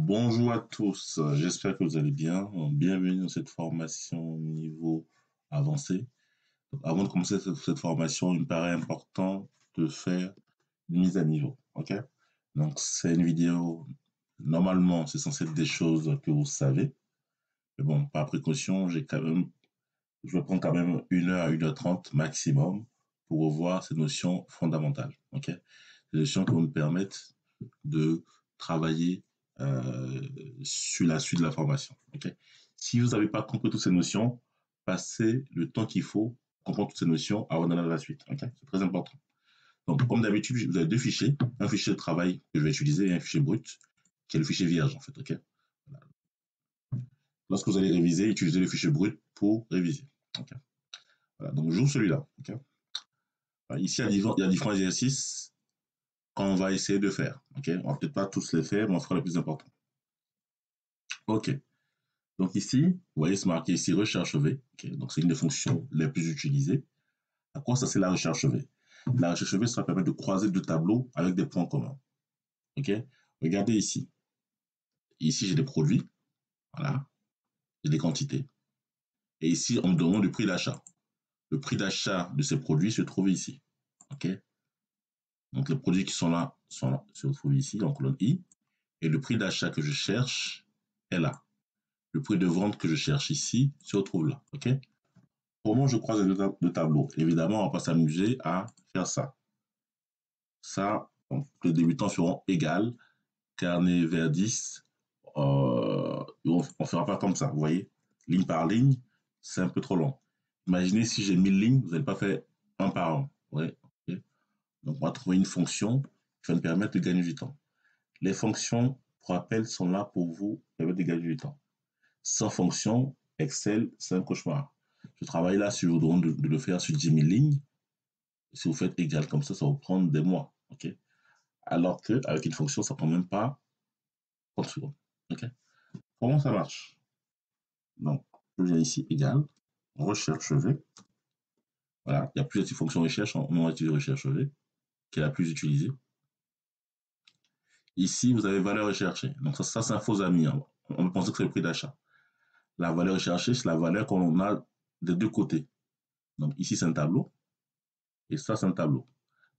Bonjour à tous, j'espère que vous allez bien. Bienvenue dans cette formation niveau avancé. Donc, avant de commencer cette formation, il me paraît important de faire une mise à niveau. Ok? Donc, c'est une vidéo, normalement, c'est censé être des choses que vous savez. Mais bon, par précaution, je vais prendre quand même 1 heure à 1h30 maximum pour revoir ces notions fondamentales. Ok? Ces notions qui vont me permettre de travailler sur la suite de la formation. Okay. Si vous n'avez pas compris toutes ces notions, passez le temps qu'il faut pour comprendre toutes ces notions avant d'aller à la suite. Okay. C'est très important. Donc, comme d'habitude, vous avez deux fichiers. Un fichier de travail que je vais utiliser et un fichier brut, qui est le fichier vierge, en fait. Okay. Voilà. Lorsque vous allez réviser, utilisez le fichier brut pour réviser. Okay. Voilà. Donc, j'ouvre celui-là. Okay. Ici, il y a différents exercices qu'on va essayer de faire. Okay. On va peut-être pas tous les faire, mais on fera les plus importants. OK. Donc ici, vous voyez, c'est marqué ici recherche V. Okay. Donc c'est une des fonctions les plus utilisées. À quoi ça sert la recherche V? La recherche V, ça permet de croiser deux tableaux avec des points communs. Ok. Regardez ici. Ici, j'ai des produits. Voilà. J'ai des quantités. Et ici, on me demande le prix d'achat. Le prix d'achat de ces produits se trouve ici. Ok. Donc les produits qui sont là se retrouvent ici en colonne I. Et le prix d'achat que je cherche est là. Le prix de vente que je cherche ici se retrouve là. Ok. Comment je croise les deux tableaux? Évidemment, on va pas s'amuser à faire ça. Ça, les débutants feront égal, carnet vers 10. On ne fera pas comme ça, vous voyez? Ligne par ligne, c'est un peu trop long. Imaginez si j'ai 1000 lignes, vous n'allez pas faire un par un. Ouais, okay. Donc, on va trouver une fonction qui va nous permettre de gagner du temps. Les fonctions, pour rappel, sont là pour vous permettre de gagner du temps. Sans fonction, Excel, c'est un cauchemar. Je travaille là, si je vous demande de le faire sur 10 000 lignes, si vous faites égal comme ça va vous prendre des mois. Okay. Alors qu'avec une fonction, ça ne prend même pas 30 secondes. Okay. Comment ça marche? Donc, je viens ici, égal, recherche V. Voilà, il y a plusieurs fonctions recherche, on va utiliser recherche V, qui est la plus utilisée. Ici, vous avez valeur recherchée. Donc, ça c'est un faux ami. Hein. On peut penser que c'est le prix d'achat. La valeur recherchée, c'est la valeur qu'on a des deux côtés. Donc, ici, c'est un tableau. Et ça, c'est un tableau.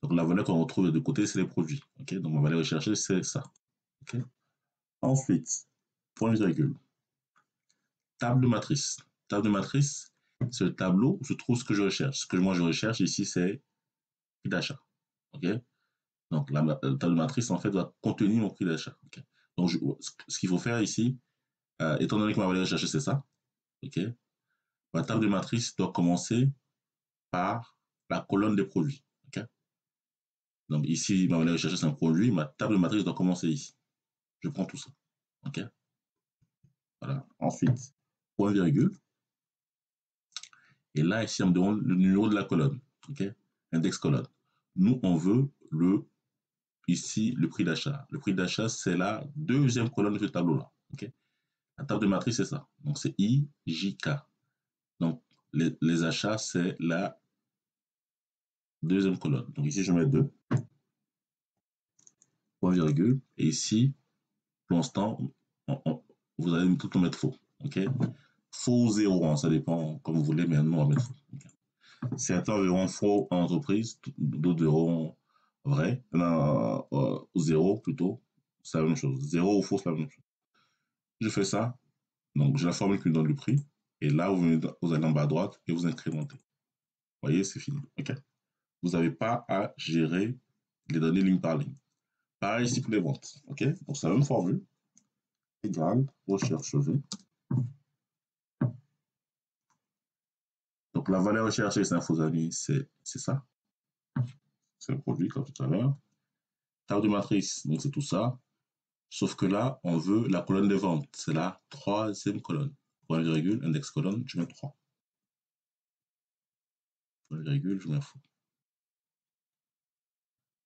Donc, la valeur qu'on retrouve des deux côtés, c'est les produits. Okay. Donc, ma valeur recherchée, c'est ça. Okay. Ensuite, point virgule. Table de matrice. Table de matrice, c'est le tableau où se trouve ce que je recherche. Ce que moi je recherche ici, c'est prix d'achat. Ok. Donc la table de matrice en fait doit contenir mon prix d'achat. Okay. Donc ce qu'il faut faire ici, étant donné que ma valeur recherchée c'est ça, ok. Ma table de matrice doit commencer par la colonne des produits. Ok. Donc ici ma valeur recherchée c'est un produit, ma table de matrice doit commencer ici. Je prends tout ça. Ok. Voilà. Ensuite, point virgule. Et là, ici, on me demande le numéro de la colonne. OK? Index colonne. Nous, on veut ici, le prix d'achat. Le prix d'achat, c'est la deuxième colonne de ce tableau-là. OK? La table de matrice, c'est ça. Donc, c'est I, J, K. Donc, les achats, c'est la deuxième colonne. Donc, ici, je mets 2, point virgule. Et ici, pour l'instant, vous allez tout mettre faux. OK? Faux ou 0, hein, ça dépend comme vous voulez, mais nous, on va mettre faux. Okay. Certains verront faux en entreprise, d'autres verront vrai. Zéro plutôt, c'est la même chose. Zéro ou faux, c'est la même chose. Je fais ça, donc j'ai la formule qui me donne le prix, et là vous allez en bas à droite et vous incrémentez. Vous voyez, c'est fini. Okay. Vous n'avez pas à gérer les données ligne par ligne. Pareil ici pour les ventes. Okay. Donc c'est la même formule. Égal, recherche V. Donc la valeur recherchée, c'est un faux ami, c'est ça. C'est le produit comme tout à l'heure. Table de matrice, donc c'est tout ça. Sauf que là, on veut la colonne des ventes. C'est la troisième colonne. Point virgule, index colonne, je mets 3. Point virgule, je mets faux.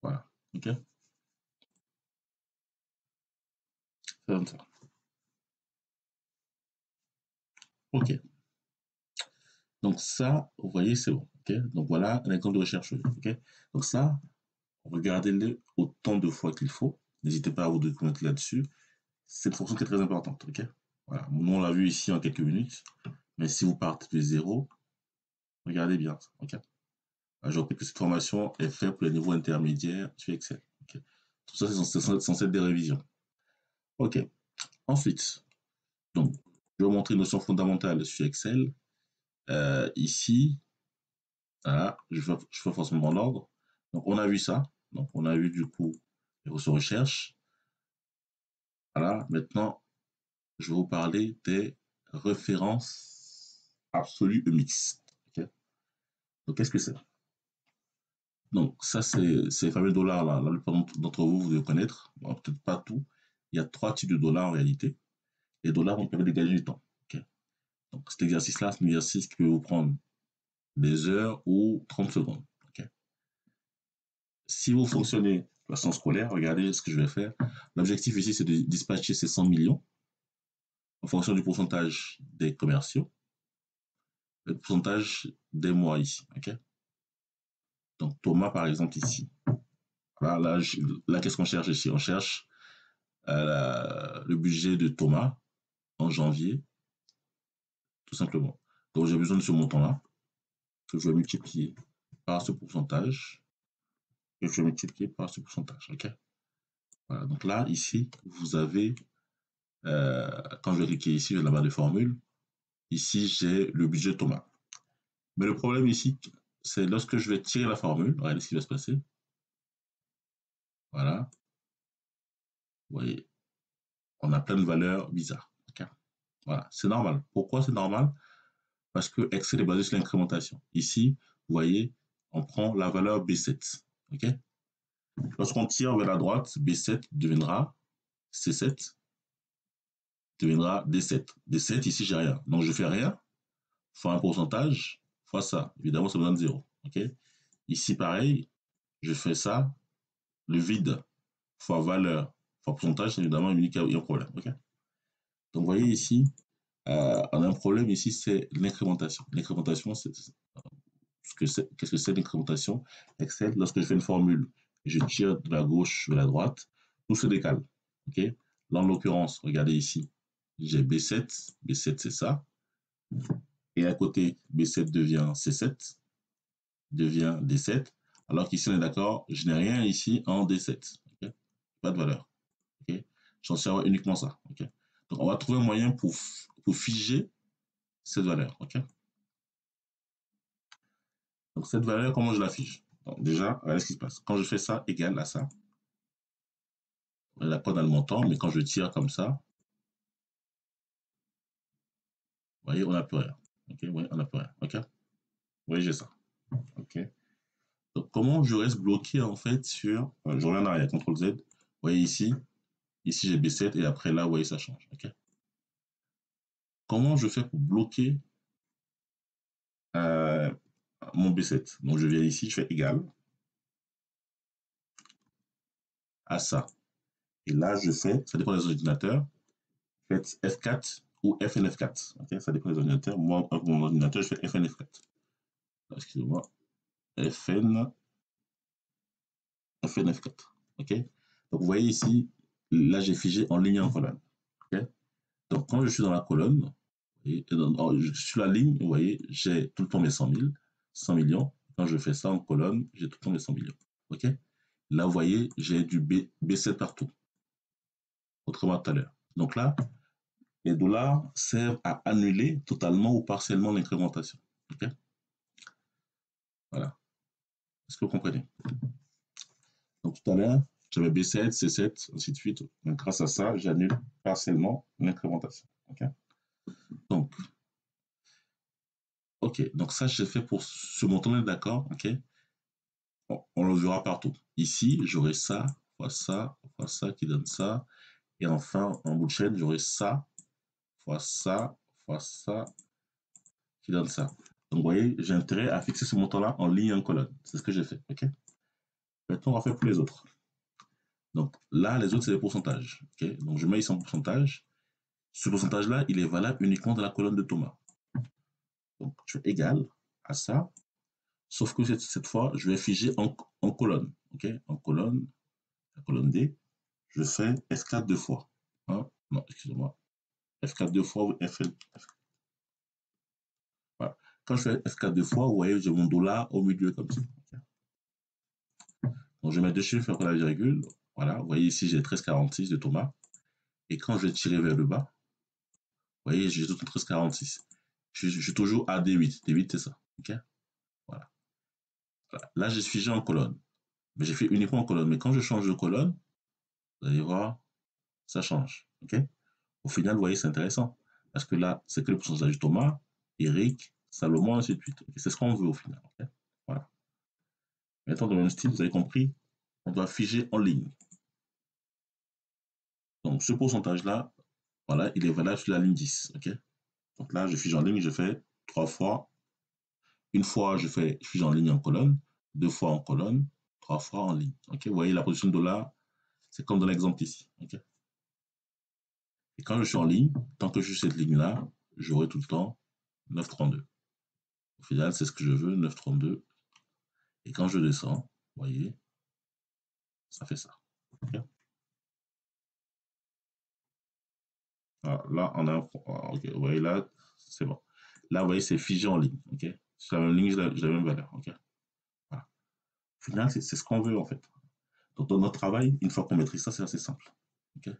Voilà. OK? C'est comme ça. OK. Donc ça, vous voyez, c'est bon. OK? Donc voilà un exemple de recherche. OK? Donc ça, regardez-le autant de fois qu'il faut. N'hésitez pas à vous documenter là-dessus. c'est une fonction qui est très importante. Ok, voilà. Nous, on l'a vu ici en quelques minutes. Mais si vous partez de 0, regardez bien. Ok, je rappelle que cette formation est faite pour les niveaux intermédiaires sur Excel. Ok, tout ça, c'est censé être des révisions. Ok, ensuite, donc, je vais vous montrer une notion fondamentale sur Excel. Ici, voilà, je fais forcément l'ordre. Donc, on a vu ça. Donc, on a vu du coup les ressources recherche. Voilà, maintenant, je vais vous parler des références absolues et mixtes. Okay, donc, qu'est-ce que c'est? Donc, ça, c'est ces fameux dollars là. La plupart d'entre vous, vous devez connaître. Bon, peut-être pas tout. Il y a 3 types de dollars en réalité. Les dollars vont permettre de gagner du temps. Okay, donc, cet exercice-là, c'est un exercice qui peut vous prendre des heures ou 30 secondes. Okay, si vous fonctionnez de façon scolaire, regardez ce que je vais faire. L'objectif ici, c'est de dispatcher ces 100 millions en fonction du pourcentage des commerciaux, le pourcentage des mois ici. Okay, donc, Thomas, par exemple, ici. Voilà, là qu'est-ce qu'on cherche ici? On cherche le budget de Thomas en janvier, tout simplement. Donc, j'ai besoin de ce montant-là, que je vais multiplier par ce pourcentage, que je vais multiplier par ce pourcentage. OK? Voilà, donc là, ici, vous avez, quand je vais cliquer ici, j'ai la barre de formule. Ici, j'ai le budget de Thomas. Mais le problème ici, c'est lorsque je vais tirer la formule, regardez ce qui va se passer. Voilà. Vous voyez, on a plein de valeurs bizarres. Okay, voilà, c'est normal. Pourquoi c'est normal? Parce que Excel est basé sur l'incrémentation. Ici, vous voyez, on prend la valeur B7. OK, lorsqu'on tire vers la droite, B7 deviendra C7, deviendra D7. D7, ici, j'ai rien. Donc, je fais rien, fois un pourcentage, fois ça. Évidemment, ça me donne 0. OK, ici, pareil, je fais ça, le vide, fois valeur, fois pourcentage, évidemment, il me dit qu'il y a un problème. OK, donc, vous voyez ici, on a un problème ici, c'est l'incrémentation. L'incrémentation, c'est qu'est-ce que c'est l'incrémentation? Excel, lorsque je fais une formule, je tire de la gauche vers la droite, tout se décale. OK, là, en l'occurrence, regardez ici, j'ai B7, B7 c'est ça, et à côté, B7 devient C7, devient D7, alors qu'ici on est d'accord, je n'ai rien ici en D7. Okay, pas de valeur. Okay, j'en sais uniquement ça. Okay, donc on va trouver un moyen pour figer cette valeur. Okay, donc cette valeur, comment je la fige? Donc déjà, regardez ce qui se passe. Quand je fais ça égal à ça, on n'a pas dans le montant, mais quand je tire comme ça, vous voyez, on n'a plus rien. Ok, oui, on n'a plus rien. Ok, vous voyez, j'ai ça. Ok. Donc, comment je reste bloqué en fait sur. Je reviens en arrière, CTRL Z. Vous voyez ici j'ai B7 et après là, vous voyez, ça change. Ok. Comment je fais pour bloquer euh, mon B7? Donc, je viens ici, je fais égal à ça. Et là, je fais, ça dépend des ordinateurs, faites F4 ou FNF4. Ok, ça dépend des ordinateurs. Moi, avec mon ordinateur, je fais FNF4. Excusez-moi. FN, FNF4. OK, donc, vous voyez ici, là, j'ai figé en ligne et en colonne. OK, donc, quand je suis dans la colonne, et sur la ligne, vous voyez, j'ai tout le temps mes 100 000, 100 millions. Quand je fais ça en colonne, j'ai tout le temps mes 100 millions. OK, là, vous voyez, j'ai du B7 partout, autrement tout à l'heure. Donc là, les dollars servent à annuler totalement ou partiellement l'incrémentation. OK, voilà. Est-ce que vous comprenez? Donc tout à l'heure, j'avais B7, C7, ainsi de suite. Donc grâce à ça, j'annule partiellement l'incrémentation. Okay, donc, ok, donc ça, j'ai fait pour ce montant-là, d'accord. Ok, on le verra partout. Ici, j'aurai ça, fois ça qui donne ça. Et enfin, en bout de chaîne, j'aurai ça, fois ça qui donne ça. Donc, vous voyez, j'ai intérêt à fixer ce montant-là en ligne et en colonne. C'est ce que j'ai fait. Ok, maintenant, on va faire pour les autres. Donc là, les autres, c'est les pourcentages. Okay, donc, je mets ici en pourcentage. Ce pourcentage-là, il est valable uniquement dans la colonne de Thomas. Donc, je fais égal à ça, sauf que cette fois, je vais figer en colonne. Okay, en colonne, la colonne D, je fais F4 deux fois. 1, Non, excusez-moi. F4 deux fois, voilà. Quand je fais F4 deux fois, vous voyez, j'ai mon dollar au milieu comme ça. Donc, je mets deux chiffres après la virgule. Voilà, vous voyez ici, j'ai 13,46 de Thomas. Et quand je vais tirer vers le bas, vous voyez, j'ai tout 13,46. Je suis toujours à D8. D8, c'est ça. OK? Voilà. Voilà. Là, j'ai figé en colonne. Mais j'ai fait uniquement en colonne. Mais quand je change de colonne, vous allez voir, ça change. OK? Au final, vous voyez, c'est intéressant. Parce que là, c'est que le pourcentage de Thomas, Eric, Salomon, ainsi de suite. Okay? C'est ce qu'on veut au final. Okay? Voilà. Maintenant, dans le même style, vous avez compris, on doit figer en ligne. Donc, ce pourcentage-là, voilà, il est valable sur la ligne 10. OK? Donc là, je fige en ligne, je fais 3 fois. Une fois, je fige en ligne en colonne, 2 fois en colonne, 3 fois en ligne. OK? Vous voyez, la position de dollar, c'est comme dans l'exemple ici. OK? Et quand je suis en ligne, tant que je suis cette ligne-là, j'aurai tout le temps 9,32. Au final, c'est ce que je veux, 9,32. Et quand je descends, vous voyez, ça fait ça. Okay. Alors, là, on a. Ok, vous voyez, là, c'est bon. Là, vous voyez, c'est figé en ligne. Ok. Sur la même ligne, j'ai la même valeur. Ok. Voilà. Au final, c'est ce qu'on veut, en fait. Donc, dans notre travail, une fois qu'on maîtrise ça, c'est assez simple. Ok.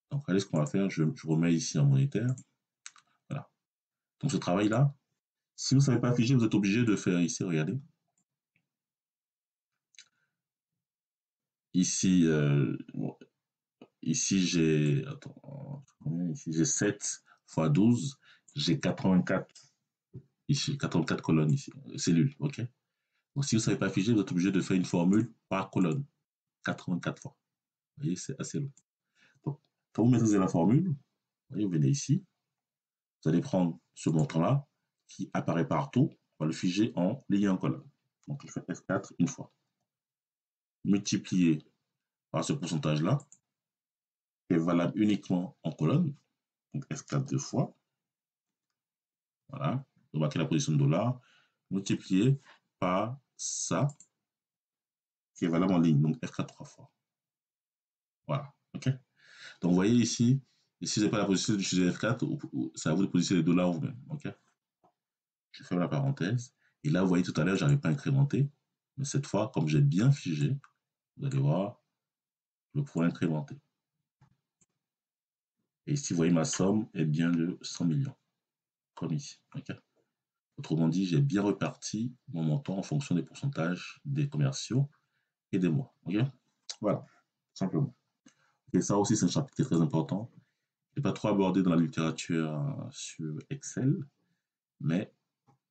Donc, regardez ce qu'on va faire. Je remets ici en monétaire. Voilà. Donc, ce travail-là, si vous ne savez pas figer, vous êtes obligé de faire ici, regardez. Ici, bon, ici j'ai. Attends, ici, j'ai 7 fois 12. J'ai 84 ici, 84 colonnes ici, cellules. OK? Donc, si vous ne savez pas figer, vous êtes obligé de faire une formule par colonne, 84 fois. Vous voyez, c'est assez long. Donc, quand vous maîtrisez la formule, vous voyez, vous venez ici, vous allez prendre ce montant-là qui apparaît partout, on va le figer en ligne en colonne. Donc, je fais F4 une fois. Multiplié par ce pourcentage-là, qui est valable uniquement en colonne, donc F4 deux fois. Voilà. Vous marquez la position de dollar, multiplié par ça, qui est valable en ligne, donc F4 trois fois. Voilà. OK? Donc, vous voyez ici, si vous n'avez pas la position d'utiliser F4, c'est à vous de positionner les dollars vous-même. OK? Je ferme la parenthèse. Et là, vous voyez tout à l'heure, je n'arrive pas à incrémenter. Mais cette fois, comme j'ai bien figé, vous allez voir, je vais pouvoir incrémenter. Et ici, vous voyez, ma somme est bien de 100 millions, comme ici. Okay. Autrement dit, j'ai bien reparti mon montant en fonction des pourcentages des commerciaux et des mois. Okay. Voilà, simplement. Et ça aussi, c'est un chapitre très important. Je n'ai pas trop abordé dans la littérature sur Excel, mais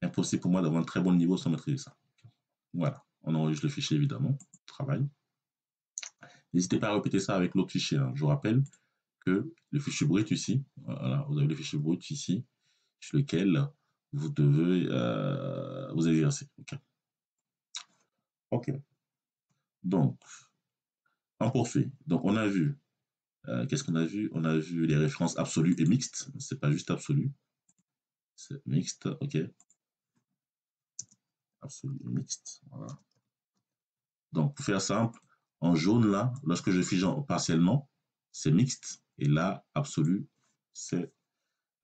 impossible pour moi d'avoir un très bon niveau sans maîtriser ça. Voilà, on enregistre le fichier évidemment, travail. N'hésitez pas à répéter ça avec l'autre fichier. Hein. Je vous rappelle que le fichier brut ici, voilà, vous avez le fichier brut ici, sur lequel vous devez vous exercer. OK. OK. Donc, on poursuit. Donc, on a vu, qu'est-ce qu'on a vu? On a vu les références absolues et mixtes. C'est pas juste absolu, c'est mixte. OK. Absolu et mixte. Voilà. Donc, pour faire simple, en jaune, là, lorsque je fige partiellement, c'est mixte. Et là, absolu, c'est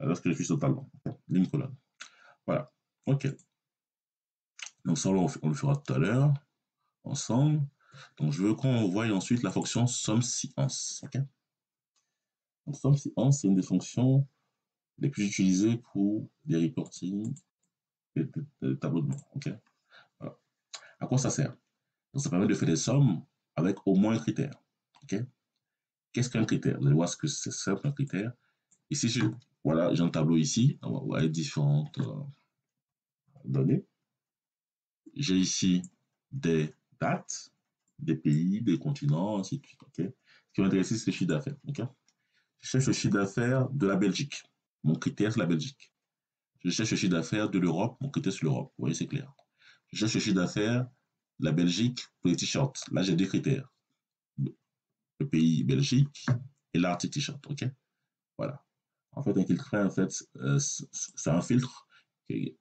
lorsque je fige totalement. Ligne colonne. Voilà. OK. Donc, ça, on le fera tout à l'heure, ensemble. Donc, je veux qu'on voie ensuite la fonction somme-si-ans. OK. Donc, somme-si-ans, c'est une des fonctions les plus utilisées pour des reporting, des tableaux de bord. OK. Voilà. À quoi ça sert? Donc, ça permet de faire des sommes avec au moins un critère. OK. Qu'est-ce qu'un critère? Vous allez voir ce que c'est simple, un critère. Ici, voilà, j'ai un tableau ici. On va voir différentes données. J'ai ici des dates, des pays, des continents, ainsi de suite. Okay. Ce qui m'intéresse, c'est le chiffre d'affaires. Okay. Je cherche le chiffre d'affaires de la Belgique. Mon critère, c'est la Belgique. Je cherche le chiffre d'affaires de l'Europe. Mon critère, c'est l'Europe. Vous voyez, c'est clair. Je cherche le chiffre d'affaires de la Belgique pour les t-shirts. Là, j'ai deux critères. Le pays Belgique et l'article t-shirt. OK. Voilà. En fait, un filtre, en fait, c'est un filtre,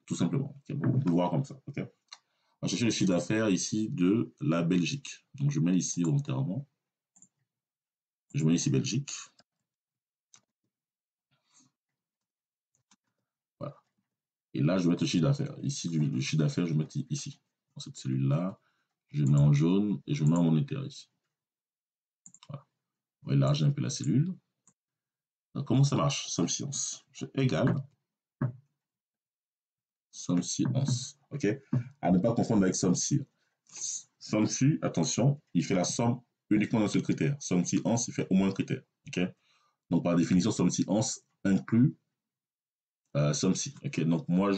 tout simplement. Okay. On peut le voir comme ça. OK. On va chercher le chiffre d'affaires ici de la Belgique. Donc, je mets ici volontairement. Je mets ici Belgique. Et là, je vais mettre le chiffre d'affaires. Ici, le chiffre d'affaires, je vais mettre ici. Dans cette cellule-là, je mets en jaune et je mets en monétaire ici. Voilà. On va élargir un peu la cellule. Donc, comment ça marche? Somme science. Je égale somme science. OK? À ne pas confondre avec somme si. Somme si, attention, il fait la somme uniquement dans ce critère. Somme science, il fait au moins un critère. OK? Donc, par définition, somme science inclut somme si. OK? Donc, moi,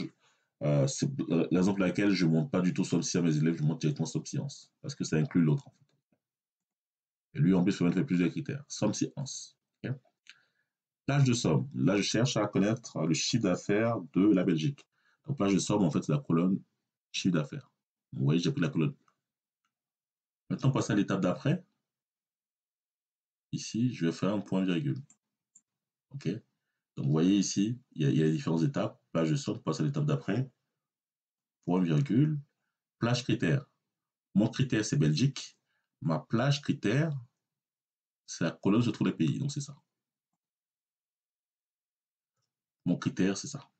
c'est la raison pour laquelle je ne montre pas du tout somme si à mes élèves, je montre directement somme science. Parce que ça inclut l'autre, en fait. Et lui, en plus, il faut mettre plusieurs critères. Somme science. OK? Plage de somme. Là, je cherche à connaître le chiffre d'affaires de la Belgique. Donc, plage de somme, en fait, c'est la colonne chiffre d'affaires. Vous voyez, j'ai pris la colonne. Maintenant, passer à l'étape d'après. Ici, je vais faire un point virgule. OK? Donc, vous voyez ici, il y a les différentes étapes. Plage de somme, passe à l'étape d'après. Point virgule. Plage critère. Mon critère, c'est Belgique. Ma plage critère, c'est la colonne où se trouvent les pays. Donc, c'est ça. Mon critère, c'est ça.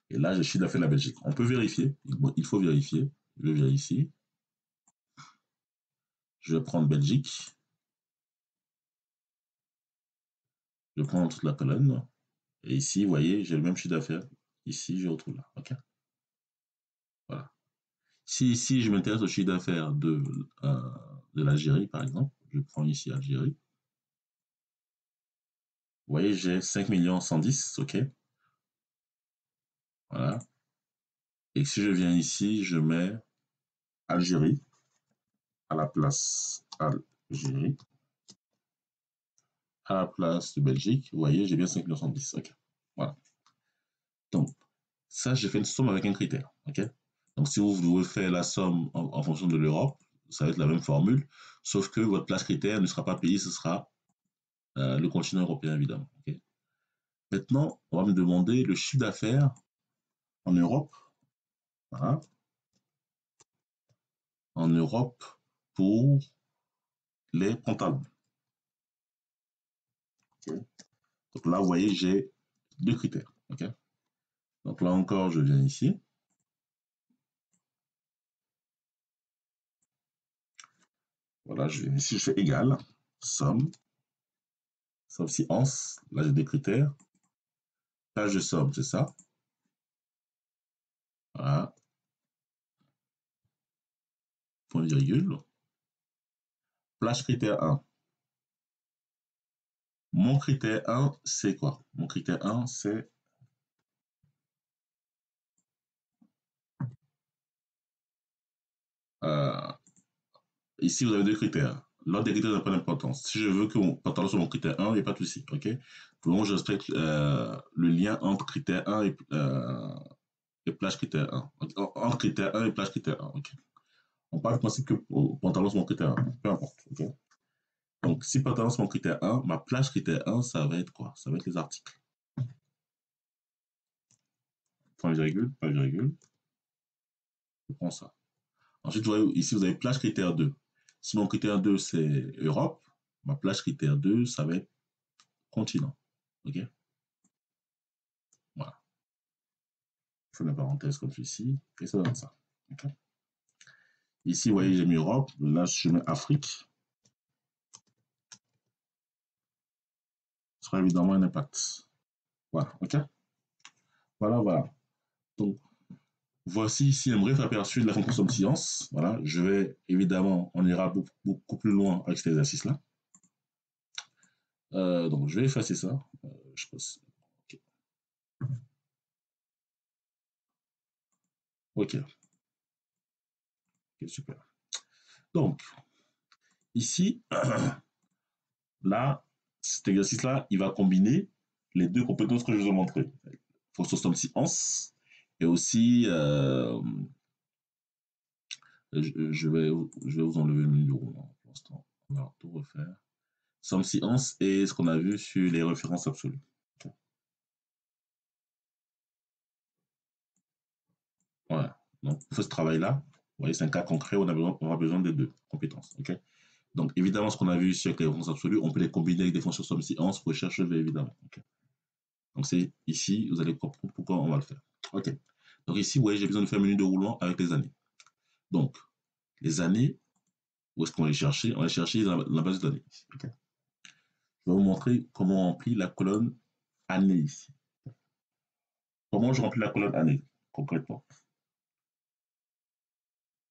Et là, j'ai chiffre d'affaires de la Belgique. On peut vérifier. Il faut vérifier. Je vais vérifier. Je vais prendre Belgique. Je prends toute la colonne. Et ici, vous voyez, j'ai le même chiffre d'affaires. Ici, je retrouve là. OK? Voilà. Si ici, je m'intéresse au chiffre d'affaires de l'Algérie, par exemple, je prends ici Algérie. Vous voyez, j'ai 5 110 000, OK? Voilà. Et si je viens ici, je mets Algérie à la place Algérie, à la place de Belgique. Vous voyez, j'ai bien 5 110 000, OK? Voilà. Donc, ça, j'ai fait une somme avec un critère, OK? Donc, si vous voulez faire la somme en fonction de l'Europe, ça va être la même formule, sauf que votre place critère ne sera pas pays, ce sera le continent européen, évidemment, OK? Maintenant, on va me demander le chiffre d'affaires en Europe, voilà, en Europe pour les pantalons. Okay. Donc là, vous voyez, j'ai deux critères. Okay. Donc là encore, je viens ici. Voilà, je viens ici, je fais égal, somme, somme science, là j'ai deux critères. Page de somme, c'est ça. Voilà. Point virgule. Plage critère 1. Mon critère 1, c'est quoi? Mon critère 1, c'est ici, vous avez deux critères. L'ordre des critères n'a pas d'importance. Si je veux que mon pantalon soit mon critère 1, il n'y a pas de souci. OK? Pour le moment, je respecte le lien entre critère 1 et plage critère 1. Entre critère 1 et plage critère 1. OK? On parle du principe que pantalon soit mon critère 1. Peu importe. OK? Donc, si pantalon c'est mon critère 1, ma plage critère 1, ça va être quoi? Ça va être les articles. Point virgule, pas virgule. Je prends ça. Ensuite, vous voyez, ici, vous avez plage critère 2. Si mon critère 2, c'est Europe, ma plage critère 2, ça va être continent. OK? Voilà. Je fais une parenthèse comme ceci, et ça donne ça. Okay. Ici, vous voyez, j'ai mis Europe. Là, je mets Afrique. Ce sera évidemment un impact. Voilà, OK? Voilà, voilà. Donc, voici ici un bref aperçu de la fonction somme science. Voilà, je vais, évidemment, on ira beaucoup plus loin avec cet exercice-là. Donc, je vais effacer ça. Je passe. OK. OK. OK, super. Donc, ici, là, cet exercice-là, il va combiner les deux compétences que je vous ai montrées. Fonction somme science et aussi, je vais vous enlever le numéro pour l'instant. On va tout refaire. Somme science et ce qu'on a vu sur les références absolues. Okay. Voilà. Donc, pour ce travail-là, vous voyez, c'est un cas concret où on aura besoin des deux compétences. Okay. Donc, évidemment, ce qu'on a vu ici avec les références absolues, on peut les combiner avec des fonctions somme science pour recherche V, évidemment. Okay. Donc c'est ici, vous allez comprendre pourquoi on va le faire. OK. Donc ici, vous voyez, j'ai besoin de faire un menu de roulement avec les années. Donc, les années, où est-ce qu'on va les chercher? On va les chercher dans la base de données. Okay. Je vais vous montrer comment on remplit la colonne année ici. Comment je remplis la colonne année, concrètement?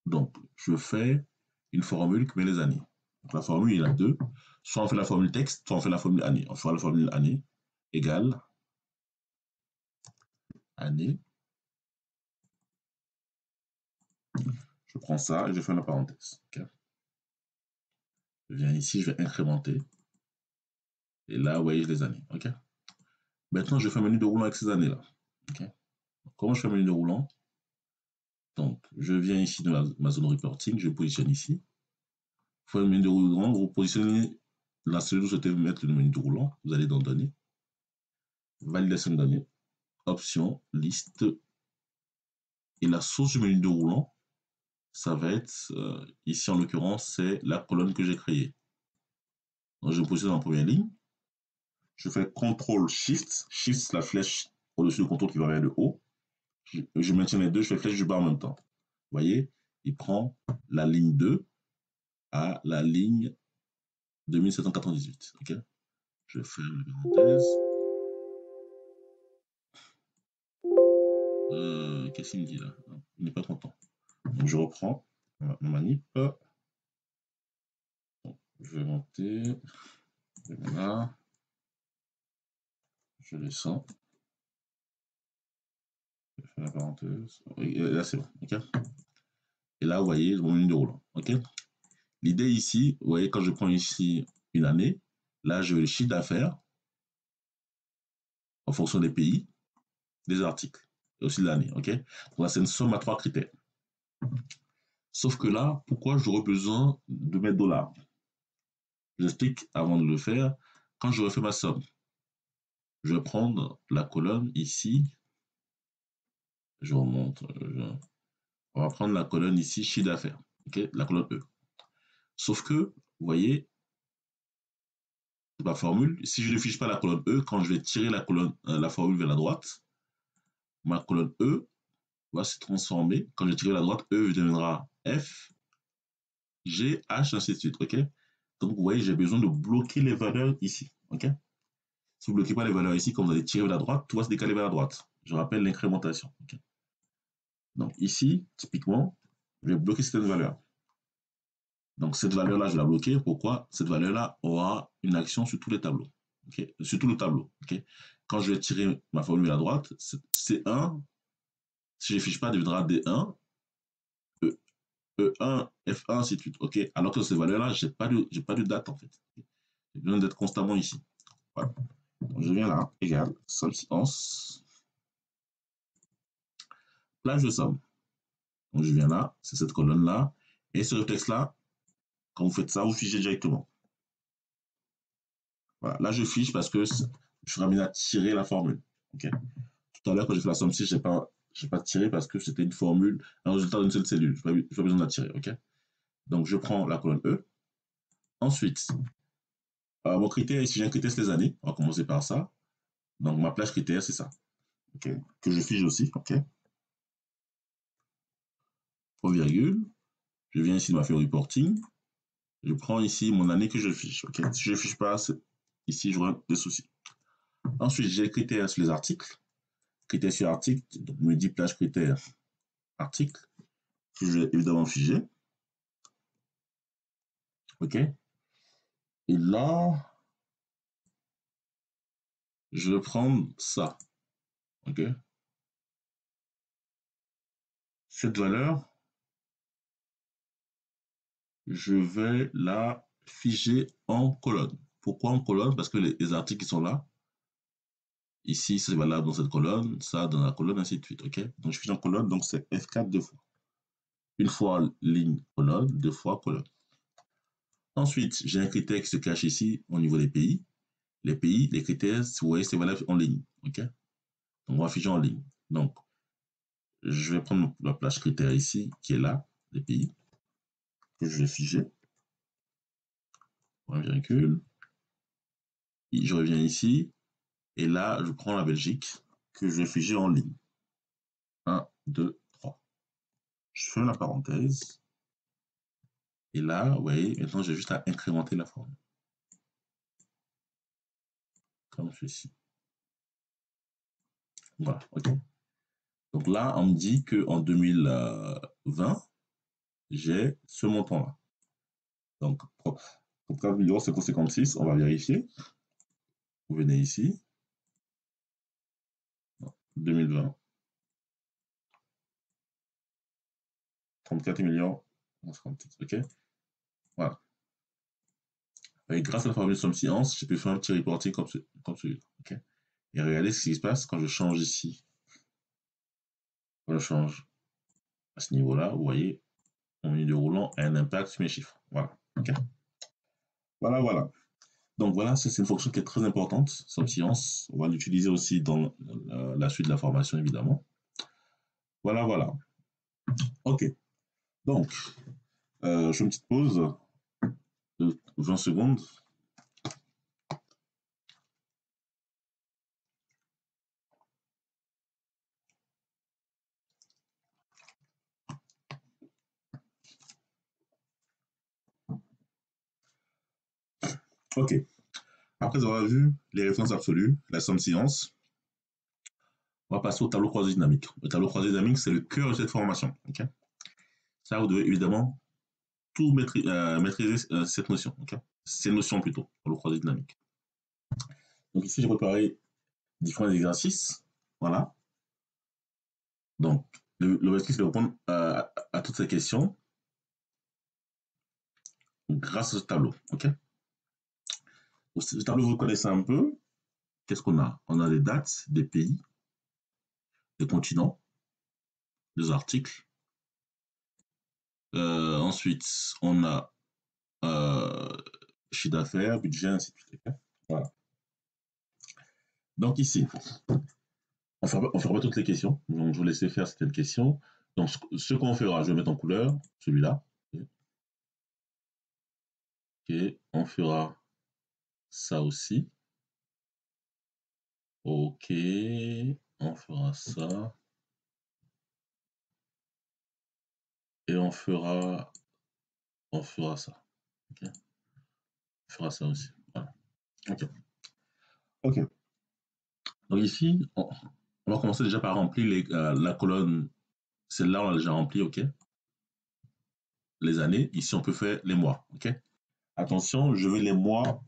Donc, je fais une formule qui met les années. Donc, la formule, il y en a deux. Soit on fait la formule texte, soit on fait la formule année. On fera la formule année égale année. Je prends ça et je fais la parenthèse. Okay. Je viens ici, je vais incrémenter. Et là, vous voyez les années. Okay. Maintenant, je fais un menu de roulant avec ces années-là. Okay. Comment je fais un menu de roulant? Donc, je viens ici dans ma zone reporting, je positionne ici. Pour le menu de roulant, vous positionnez la cellule où vous souhaitez mettre le menu de roulant. Vous allez dans Données, Validation de données, Options, Liste. Et la source du menu de roulant, ça va être, ici en l'occurrence, c'est la colonne que j'ai créée. Donc, je me positionne en première ligne. Je fais CTRL-SHIFT. Shift, c'est la flèche au-dessus du contrôle qui va vers le haut. Je maintiens les deux, je fais flèche du bas en même temps. Vous voyez, il prend la ligne 2 à la ligne 2798. Okay, je ferme la parenthèse. Qu'est-ce qu'il me dit là? Il n'est pas content. Donc je reprends ma manip. Donc, je vais monter. Voilà. Je descends. Je fais la parenthèse. Et là, c'est bon. Okay, et là, vous voyez mon ligne de roulant. Okay, l'idée ici, vous voyez, quand je prends ici une année, là, je vais le chiffre d'affaires en fonction des pays, des articles et aussi de l'année. Okay, donc là, c'est une somme à 3 critères. Sauf que là, pourquoi j'aurais besoin de mettre $? J'explique avant de le faire. Quand je refais ma somme, je vais prendre la colonne ici. Je remonte. On va prendre la colonne ici, chiffre d'affaires. Okay, la colonne E. Sauf que, vous voyez, ma formule, si je ne fiche pas la colonne E, quand je vais tirer la formule vers la droite, ma colonne E va se transformer. Quand je vais tirer vers la droite, E deviendra F, G, H, ainsi de suite. Okay, donc, vous voyez, j'ai besoin de bloquer les valeurs ici. Okay, si vous ne bloquez pas les valeurs ici, quand vous allez tirer vers la droite, tout va se décaler vers la droite. Je rappelle l'incrémentation. Okay, donc ici, typiquement, je vais bloquer certaines valeurs. Donc cette valeur-là, je vais la bloquer. Pourquoi? Cette valeur-là aura une action sur tous les tableaux. Okay, sur tout le tableau. Okay, quand je vais tirer ma formule à droite, C1, si je ne fiche pas, deviendra D1, E1, F1, ainsi de suite. Okay, alors que ces valeurs-là, je n'ai pas de date en fait. J'ai besoin d'être constamment ici. Voilà. Donc je viens là, égal, somme séquence, plage de somme. Donc je viens là, c'est cette colonne-là. Et ce réflexe-là, quand vous faites ça, vous fichez directement. Voilà. Là, je fiche parce que je suis amené à tirer la formule. Okay. Tout à l'heure, quand j'ai fait la somme 6, je n'ai pas tiré parce que c'était une formule, un résultat d'une seule cellule. Je n'ai pas besoin de la tirer. Okay. Donc, je prends la colonne E. Ensuite, mon critère, ici, j'ai un critère, c'est les années. On va commencer par ça. Donc, ma plage critère, c'est ça. Okay. Que je fiche aussi. Okay. Point virgule. Je viens ici de ma feuille reporting. Je prends ici mon année que je fiche. Okay. Si je ne fiche pas, ici, j'aurai des soucis. Ensuite, j'ai le critère sur les articles. Critère sur article, donc me dit plage critère article, que je vais évidemment figer. OK. Et là, je vais prendre ça. OK. Cette valeur, je vais la figer en colonne. Pourquoi en colonne? Parce que les articles qui sont là, ici, c'est valable dans cette colonne, ça dans la colonne, ainsi de suite. OK. Donc, je fige en colonne, donc c'est F4 deux fois. Une fois ligne colonne, deux fois colonne. Ensuite, j'ai un critère qui se cache ici au niveau des pays. Les pays, les critères, vous voyez, c'est valable en ligne. OK. Donc, on va figer en ligne. Donc, je vais prendre la plage critère ici, qui est là, les pays, que je vais figer. Point virgule. Je reviens ici. Et là, je prends la Belgique que je vais figer en ligne. 1, 2, 3. Je ferme la parenthèse. Et là, vous voyez, maintenant, j'ai juste à incrémenter la formule. Comme ceci. Voilà, OK. Donc là, on me dit qu'en 2020, j'ai ce montant-là. Donc, pour 4 on va vérifier. Vous venez ici. 2020. 34 millions. OK. Voilà. Et grâce à la formule somme science, j'ai pu faire un petit reporting comme celui-là. OK. Et regardez ce qui se passe quand je change ici. Quand je change à ce niveau-là, vous voyez, mon milieu de roulant a un impact sur mes chiffres. Voilà. OK. Voilà, voilà. Donc voilà, c'est une fonction qui est très importante, somme science. On va l'utiliser aussi dans la suite de la formation, évidemment. Voilà, voilà. OK. Donc, je fais une petite pause de 20 secondes. OK. Après avoir vu les références absolues, la somme science, on va passer au tableau croisé dynamique. Le tableau croisé dynamique, c'est le cœur de cette formation. Okay, ça, vous devez évidemment tout maîtriser cette notion. Okay, ces notions plutôt, tableau croisé dynamique. Donc ici, j'ai préparé différents exercices. Voilà. Donc, l'objectif, c'est de répondre à toutes ces questions grâce à ce tableau. OK. Donc, ce tableau, vous connaissez un peu. Qu'est-ce qu'on a? On a des dates, des pays, des continents, des articles. Ensuite, on a chiffre d'affaires, budget, ainsi de suite. Okay, voilà. Donc ici, on ne fera pas toutes les questions. Donc je vous laisser faire certaines questions. Donc ce qu'on fera, je vais mettre en couleur celui-là. Ok, on fera ça aussi. Ok, on fera ça. Et on fera ça. Okay, on fera ça aussi. Voilà. Ok. Ok. Donc ici, on va commencer déjà par remplir la colonne. Celle-là, on l'a déjà remplie, ok. Les années. Ici, on peut faire les mois, ok. Attention, je veux les mois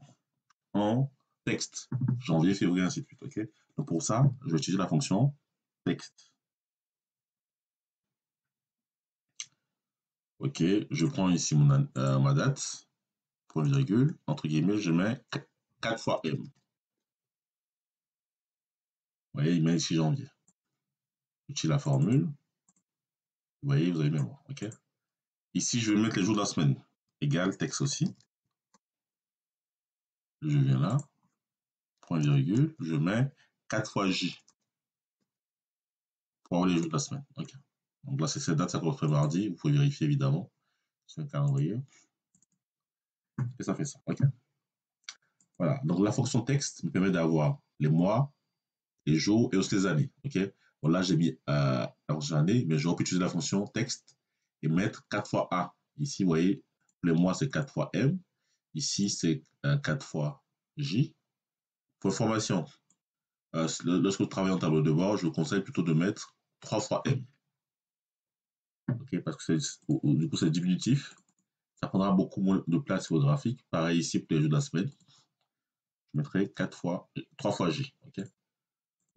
en texte. Janvier, février, ainsi de suite, ok. Donc pour ça, je vais utiliser la fonction texte. Ok, je prends ici ma date, point virgule, entre guillemets, je mets 4 fois M. Vous voyez, il met ici janvier. J'utilise la formule. Vous voyez, vous avez mes mois, ok. Ici, je vais mettre les jours de la semaine. Égal, texte aussi. Je viens là, point virgule, je mets 4 fois J pour avoir les jours de la semaine. Ok. Donc là, c'est cette date, ça correspond mardi. Vous pouvez vérifier évidemment sur le calendrier. Et ça fait ça. Ok. Voilà. Donc la fonction texte me permet d'avoir les mois, les jours et aussi les années. Ok. Bon, là, j'ai mis l'année, mais j'aurais pu utiliser la fonction texte et mettre 4 fois A. Ici, vous voyez, les mois, c'est 4 fois M. Ici, c'est 4 fois J. Pour information, lorsque vous travaillez en tableau de bord, je vous conseille plutôt de mettre 3 fois M. Okay, parce que du coup, c'est diminutif. Ça prendra beaucoup moins de place sur le graphique. Pareil ici pour les jours de la semaine. Je mettrai 3 fois J. Okay,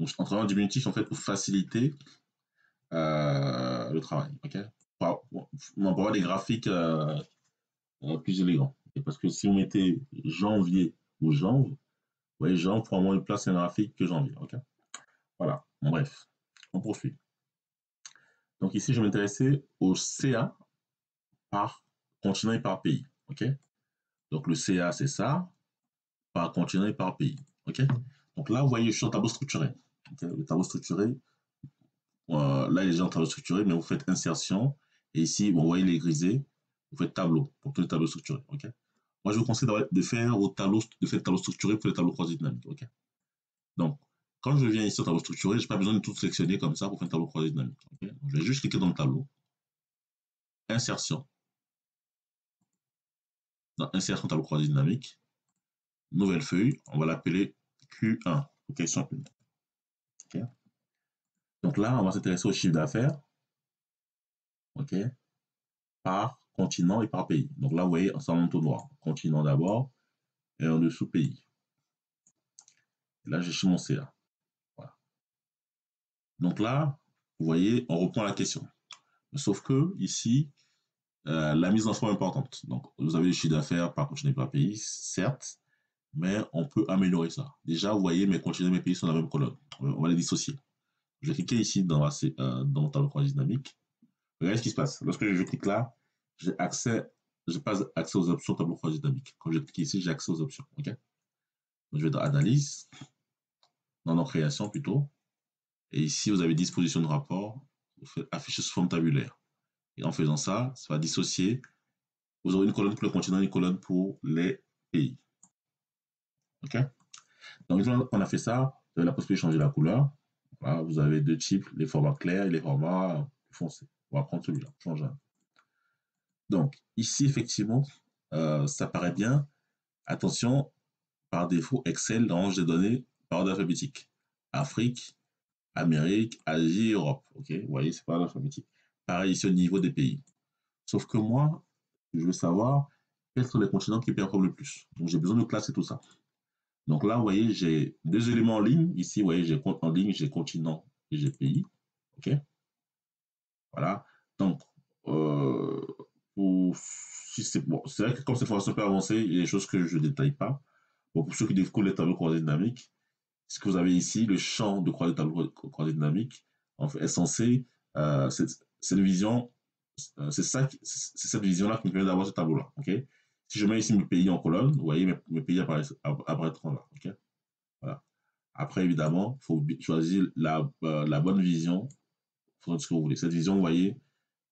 donc, en travaillant en diminutif, en fait, pour faciliter le travail. Okay, pour avoir des graphiques plus élégants. Okay, parce que si vous mettez janvier ou janvier, vous voyez, janvier prend moins de place sur un graphique que janvier. Okay, voilà. Bon, bref, on poursuit. Donc ici, je vais m'intéresser au CA par continent et par pays. Ok. Donc le CA, c'est ça, par continent et par pays. Ok. Donc là, vous voyez, je suis en tableau structuré. Okay, le tableau structuré, là, il est déjà en tableau structuré, mais vous faites insertion. Et ici, vous voyez les grisés, vous faites tableau pour tous les tableaux structurés. Okay. Moi, je vous conseille de faire le tableau structuré pour les tableaux croisés dynamiques. Okay. Donc, quand je viens ici au tableau structuré, je n'ai pas besoin de tout sélectionner comme ça pour faire un tableau croisé dynamique. Okay, je vais juste cliquer dans le tableau. Insertion. Dans Insertion tableau croisé dynamique. Nouvelle feuille. On va l'appeler Q1. Question 1. Okay. Donc là, on va s'intéresser au chiffre d'affaires. OK, par continent et par pays. Donc là, vous voyez, ça monte au noir. Continent d'abord et en dessous pays. Et là, j'ai chez mon CA. Voilà. Donc là, vous voyez, on reprend la question. Sauf que ici, la mise en forme est importante. Donc, vous avez le chiffre d'affaires par continent et par pays, certes, mais on peut améliorer ça. Déjà, vous voyez, mes continents et mes pays sont dans la même colonne. On va les dissocier. Je vais cliquer ici dans mon tableau croisé dynamique. Regardez ce qui se passe. Lorsque je clique là, j'ai pas accès aux options tableau croisé dynamique. Quand je clique ici, j'ai accès aux options. OK? Donc, je vais dans Analyse, dans Création plutôt. Et ici, vous avez Disposition de rapport, vous faites Afficher sous forme tabulaire. Et en faisant ça, ça va dissocier. Vous aurez une colonne pour le continent et une colonne pour les pays. OK? Donc, une fois qu'on a fait ça, vous avez la possibilité de changer la couleur. Voilà, vous avez deux types, les formats clairs et les formats foncés. On va prendre celui-là, changer un. Donc, ici, effectivement, ça paraît bien. Attention, par défaut, Excel range des données par ordre alphabétique. Afrique, Amérique, Asie, Europe. OK? Vous voyez, c'est par ordre alphabétique. Pareil ici au niveau des pays. Sauf que moi, je veux savoir quels sont les continents qui performent le plus. Donc, j'ai besoin de classer tout ça. Donc là, vous voyez, j'ai deux éléments en ligne. Ici, vous voyez, j'ai en ligne, j'ai continent et j'ai pays. OK? Voilà. Donc, c'est bon, vrai que comme c'est formation peu avancée, il y a des choses que je ne détaille pas. Bon, pour ceux qui découvrent les tableaux croisés dynamiques, ce que vous avez ici, le champ de croisé tableau croisé dynamique, en fait, est censé, cette vision, c'est cette vision-là qui me permet d'avoir ce tableau-là. Okay? Si je mets ici mes pays en colonne, vous voyez, mes pays apparaîtront là. Okay? Voilà. Après, évidemment, il faut choisir la bonne vision pour ce que vous voulez. Cette vision, vous voyez,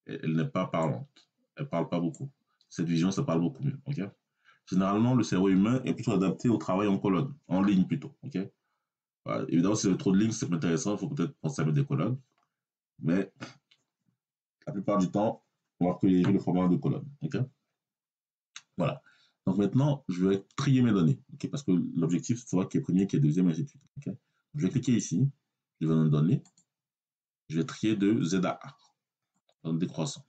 elle n'est pas parlante. Elle ne parle pas beaucoup. Cette vision, ça parle beaucoup mieux. Okay? Généralement, le cerveau humain est plutôt adapté au travail en colonne, en ligne plutôt. Okay? Voilà. Évidemment, si vous avez trop de lignes, c'est intéressant. Il faut peut-être penser à mettre des colonnes. Mais la plupart du temps, on va privilégier le format de colonne. Okay? Voilà. Donc maintenant, je vais trier mes données. Okay? Parce que l'objectif, c'est de savoir qui est premier, qui est deuxième, et ainsi de suite. Okay? Je vais cliquer ici. Je vais dans données. Je vais trier de Z à A, dans le décroissant.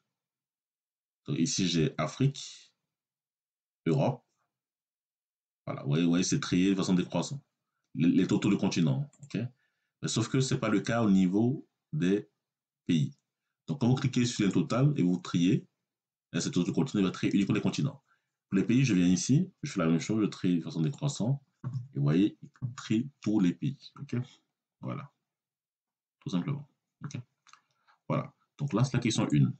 Donc ici, j'ai Afrique, Europe. Voilà, vous voyez, c'est trié de façon décroissante. Les totaux de continents. Okay? Mais sauf que ce n'est pas le cas au niveau des pays. Donc, quand vous cliquez sur le total et vous triez, c'est tout le continent, il va trier uniquement les continents. Pour les pays, je viens ici, je fais la même chose, je trie de façon décroissante. Et vous voyez, il trie tous les pays. Okay? Voilà. Tout simplement. Okay? Voilà. Donc là, c'est la question 1.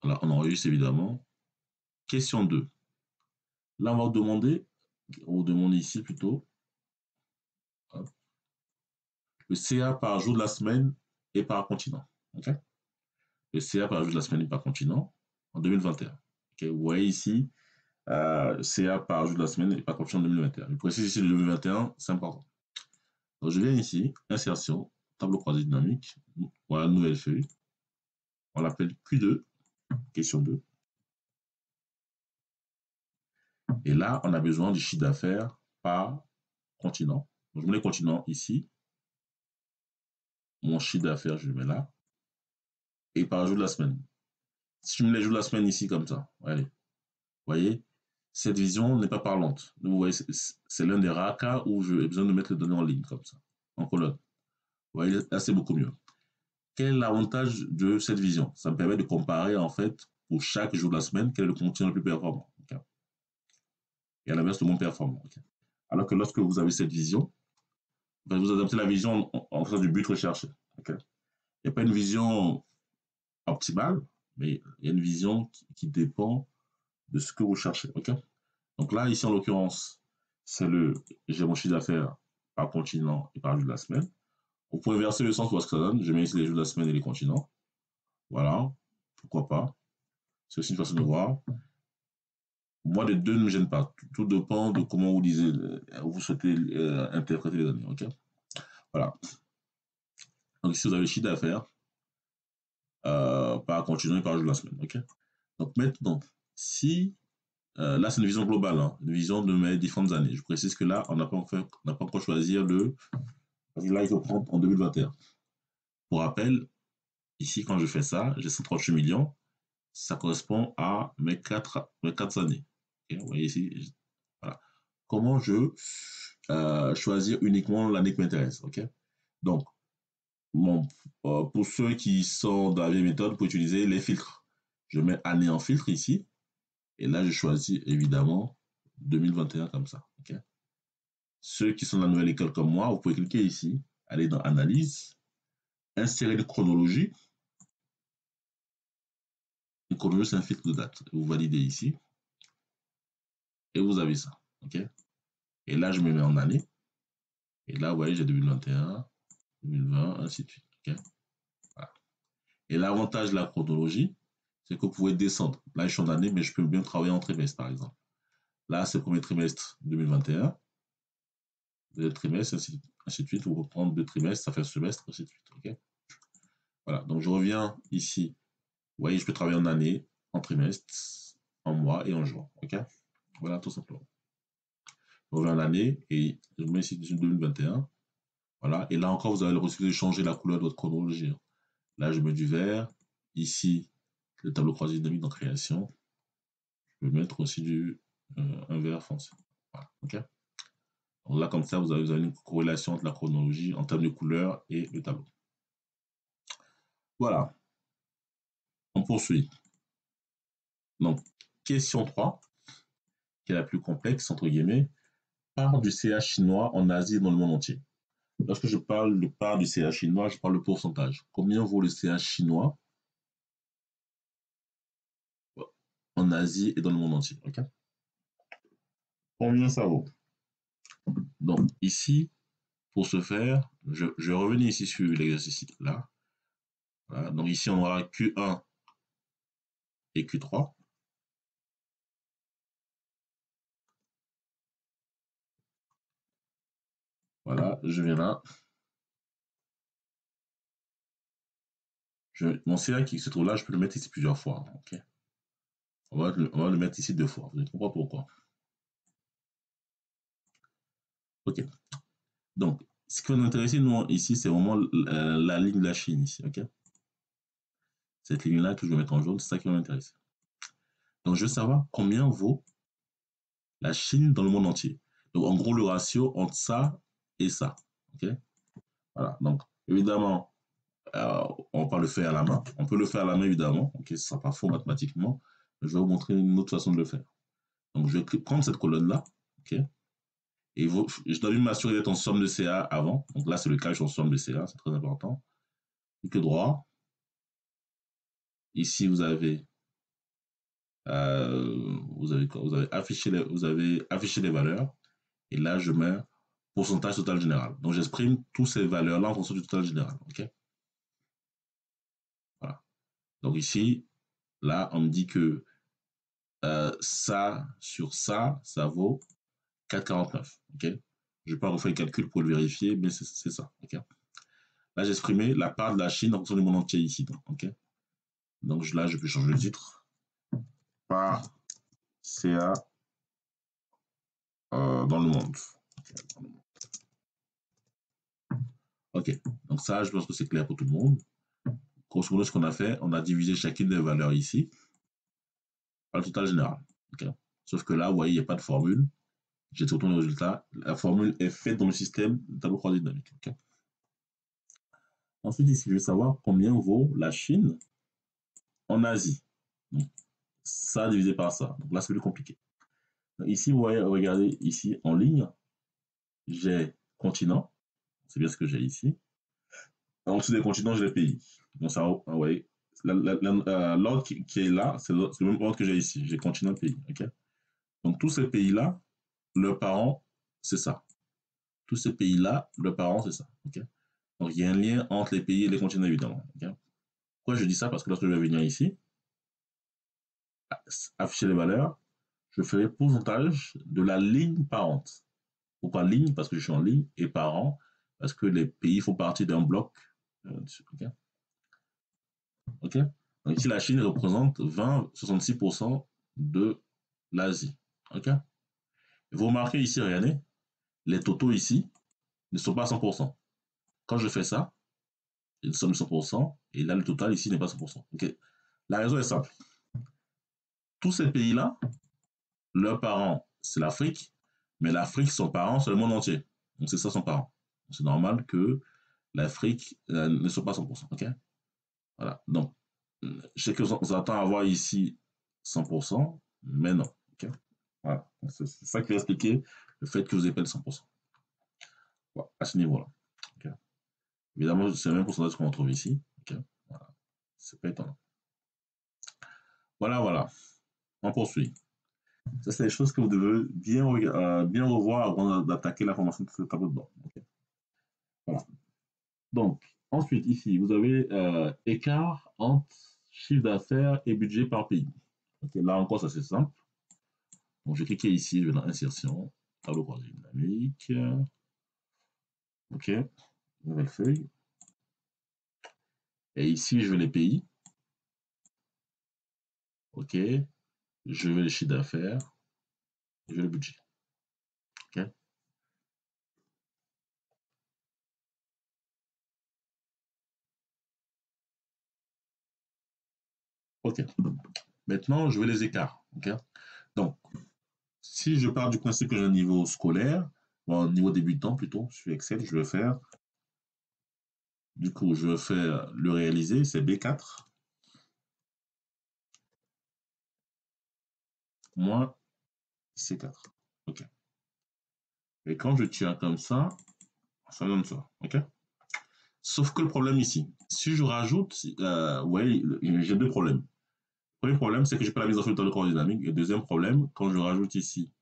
Voilà, on enregistre évidemment. Question 2. Là, on vous demande ici plutôt, hop, le CA par jour de la semaine et par continent. Okay? Le CA par jour de la semaine et par continent en 2021. Okay? Vous voyez ici, CA par jour de la semaine et par continent en 2021. Je précise ici le 2021, c'est important. Donc, je viens ici, insertion, tableau croisé dynamique. Voilà, nouvelle feuille. On l'appelle Q2, question 2. Et là, on a besoin du chiffre d'affaires par continent. Donc, je mets les continents ici. Mon chiffre d'affaires, je le mets là. Et par jour de la semaine. Si je mets les jours de la semaine ici comme ça, allez, vous voyez, cette vision n'est pas parlante. Vous voyez, c'est l'un des rares cas où j'ai besoin de mettre les données en ligne comme ça, en colonne. Vous voyez, là, c'est beaucoup mieux. Quel est l'avantage de cette vision? Ça me permet de comparer, en fait, pour chaque jour de la semaine, quel est le continent le plus performant. Okay? Et à l'inverse, le moins performant. Okay? Alors que lorsque vous avez cette vision, vous adaptez la vision en fonction du but recherché. Okay? Il n'y a pas une vision optimale, mais il y a une vision qui dépend de ce que vous cherchez. Okay? Donc là, ici, en l'occurrence, j'ai mon chiffre d'affaires par continent et par jour de la semaine. Vous pouvez inverser le sens pour ce que ça donne. Je mets ici les jours de la semaine et les continents. Voilà, pourquoi pas. C'est aussi une façon de voir. Moi, les deux ne me gênent pas. Tout dépend de comment vous lisez, vous souhaitez interpréter les données. Ok. Voilà. Donc ici, vous avez le chiffre d'affaires par continuer par jour de la semaine. Ok. Donc maintenant, si là, c'est une vision globale, hein, une vision de mes différentes années. Je précise que là, on n'a pas encore choisi le. Parce que là, il faut prendre en 2021. Pour rappel, ici, quand je fais ça, j'ai 138 millions. Ça correspond à mes quatre années. Okay, vous voyez ici, voilà. Comment je choisir uniquement l'année qui m'intéresse. Ok. Donc, mon, pour ceux qui sont dans la vieille méthode, pour utiliser les filtres. Je mets année en filtre ici. Et là, je choisis évidemment 2021 comme ça. Ok. Ceux qui sont dans la nouvelle école comme moi, vous pouvez cliquer ici, aller dans Analyse, insérer une chronologie. Une chronologie, c'est un filtre de date. Vous validez ici et vous avez ça. Ok. Et là, je me mets en année. Et là, vous voyez, j'ai 2021, 2020, ainsi de suite. Ok. Voilà. Et l'avantage de la chronologie, c'est que vous pouvez descendre. Là, je suis en année, mais je peux bien travailler en trimestre, par exemple. Là, c'est le premier trimestre 2021. Deuxième trimestre, ainsi de suite. Vous reprendre deux trimestres, ça fait un semestre, ainsi de suite. Ok. Voilà. Donc, je reviens ici. Vous voyez, je peux travailler en année, en trimestre, en mois et en jour. Ok. Voilà, tout simplement. Je reviens en année et je mets ici 2021. Voilà. Et là encore, vous avez le possibilité de changer la couleur de votre chronologie. Là, je mets du vert. Ici, le tableau croisé dynamique dans création. Je peux mettre aussi un vert foncé. Voilà. OK. Donc là, comme ça, vous avez une corrélation entre la chronologie en termes de couleur et le tableau. Voilà. On poursuit. Donc, question 3, qui est la plus complexe, entre guillemets. Part du CA chinois en Asie et dans le monde entier. Lorsque je parle de part du CA chinois, je parle de pourcentage. Combien vaut le CA chinois en Asie et dans le monde entier? Okay. Combien ça vaut? Donc, ici, pour ce faire, je vais revenir ici sur l'exercice là. Voilà. Donc ici, on aura Q1 et Q3. Voilà, je viens là. Mon CA qui se trouve là, je peux le mettre ici plusieurs fois. Okay. On va le mettre ici deux fois. Vous ne comprenez pas pourquoi. OK. Donc, ce qui va nous intéresser, nous, ici, c'est vraiment la ligne de la Chine ici. OK. Cette ligne-là que je vais mettre en jaune, c'est ça qui va m'intéresser. Donc, je veux savoir combien vaut la Chine dans le monde entier. Donc, en gros, le ratio entre ça et ça. OK. Voilà. Donc, évidemment, on va pas le faire à la main. On peut le faire à la main, évidemment. OK, ce ne sera pas faux mathématiquement. Mais je vais vous montrer une autre façon de le faire. Donc, je vais prendre cette colonne-là. OK. Et je dois m'assurer d'être en somme de CA avant. Donc là, c'est le cas, je suis en somme de CA. C'est très important. Clic droit. Ici, vous avez vous avez affiché les valeurs. Et là, je mets pourcentage total général. Donc, j'exprime toutes ces valeurs-là en fonction du total général. OK. Voilà. Donc ici, là, on me dit que ça sur ça, ça vaut 4,49. OK. Je vais pas refaire le calcul pour le vérifier, mais c'est ça. OK. Là, j'ai exprimé la part de la Chine en fonction du monde entier ici. OK. Donc là, je peux changer le titre par CA dans le monde. OK. Donc ça, je pense que c'est clair pour tout le monde. Grosso modo, ce qu'on a fait, on a divisé chacune des valeurs ici par le total général. OK. Sauf que là, vous voyez, il n'y a pas de formule. J'ai retourné le résultat. La formule est faite dans le système de tableau croisé dynamique. Okay. Ensuite, ici, je veux savoir combien vaut la Chine en Asie. Donc, ça divisé par ça. Donc là, c'est plus compliqué. Donc, ici, vous voyez, regardez ici en ligne, j'ai continent. C'est bien ce que j'ai ici. En dessous des continents, j'ai les pays. Donc, ça, vous voyez, l'ordre qui est là, c'est le même ordre que j'ai ici. J'ai continent, pays. Okay. Donc, tous ces pays-là, leurs parents, c'est ça. Tous ces pays-là, leurs parents, c'est ça. Okay. Donc, il y a un lien entre les pays et les continents, évidemment. Okay. Pourquoi je dis ça? Parce que lorsque je vais venir ici, afficher les valeurs, je ferai pourcentage de la ligne parente. Pourquoi ligne? Parce que je suis en ligne, et parent, parce que les pays font partie d'un bloc. OK? OK? Donc ici, la Chine représente 66% de l'Asie. OK? Vous remarquez ici, regardez, les totaux ici ne sont pas à 100%. Quand je fais ça, une somme de 100%, et là, le total ici n'est pas 100%. OK? La raison est simple. Tous ces pays-là, leurs parents, c'est l'Afrique, mais l'Afrique, son parent, c'est le monde entier. Donc c'est ça son parent. C'est normal que l'Afrique ne soit pas 100%. OK? Voilà. Donc, je sais que vous attend à voir ici 100%, mais non. OK? Voilà. C'est ça qui va expliquer le fait que vous ayez pas de 100%. Voilà, à ce niveau-là. OK? Évidemment, c'est le même pourcentage qu'on retrouve ici. OK? Voilà. C'est pas étonnant. Voilà, voilà. On poursuit. Ça, c'est des choses que vous devez bien revoir avant d'attaquer la formation de ce tableau de bord. Okay. Voilà. Donc, ensuite, ici, vous avez écart entre chiffre d'affaires et budget par pays. Okay. Là encore, ça c'est simple. Donc, je vais cliquer ici, je vais dans Insertion, tableau croisé dynamique. OK, nouvelle feuille. Et ici, je veux les pays. OK, je veux les chiffres d'affaires. Je veux le budget. OK. OK. Maintenant, je veux les écarts. OK. Donc, si je pars du principe que j'ai un niveau scolaire, bon, niveau débutant plutôt, sur Excel, je vais faire, du coup, je vais faire le réaliser, c'est B4, moins C4. OK. Et quand je tire comme ça donne ça. OK. Sauf que le problème ici, si je rajoute, ouais, j'ai deux problèmes. Le premier problème, c'est que j'ai pas la mise en fait dans le coordinamique. Et le deuxième problème, quand je rajoute ici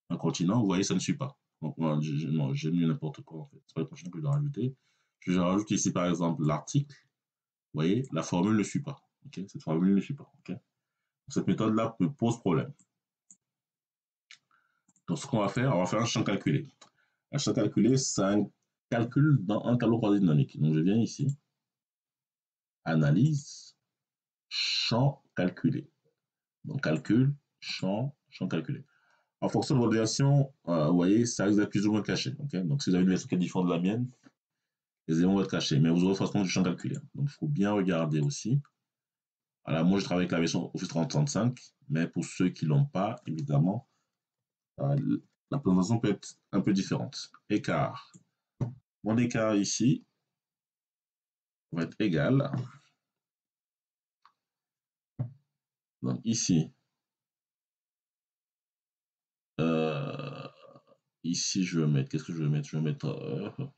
un continent, vous voyez, ça ne suit pas. Donc, moi, non, j'ai mis n'importe quoi, en fait. C'est pas le continent que je dois rajouter. Je rajoute ici, par exemple, l'article. Vous voyez, la formule ne suit pas. Okay, cette formule ne suit pas. Okay. Cette méthode-là me pose problème. Donc, ce qu'on va faire, on va faire un champ calculé. Un champ calculé, c'est un calcul dans un tableau croisé dynamique. Donc, je viens ici, analyse, champ calculé. Donc, calcul, champ calculé. En fonction de votre version, vous voyez, ça risque d'être plus ou moins caché. Okay. Donc, si vous avez une version qui est différente de la mienne, les éléments vont être cachés. Mais vous aurez forcément du champ calculé. Donc, il faut bien regarder aussi. Alors, moi, je travaille avec la version Office 365, mais pour ceux qui ne l'ont pas, évidemment, la présentation peut être un peu différente. Écart. Mon écart ici va être égal. Donc, ici, ici, je vais mettre, qu'est-ce que je vais mettre? Je vais mettre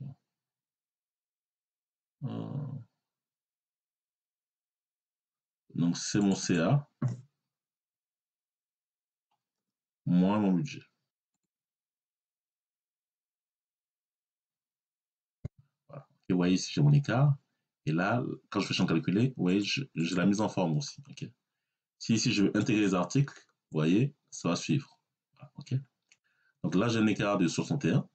donc, c'est mon CA moins mon budget. Voilà. Et vous voyez ici, j'ai mon écart. Et là, quand je fais champ calculé, vous voyez, j'ai la mise en forme aussi. Okay. Si ici, je veux intégrer les articles, vous voyez, ça va suivre. Voilà, okay. Donc là, j'ai un écart de 61.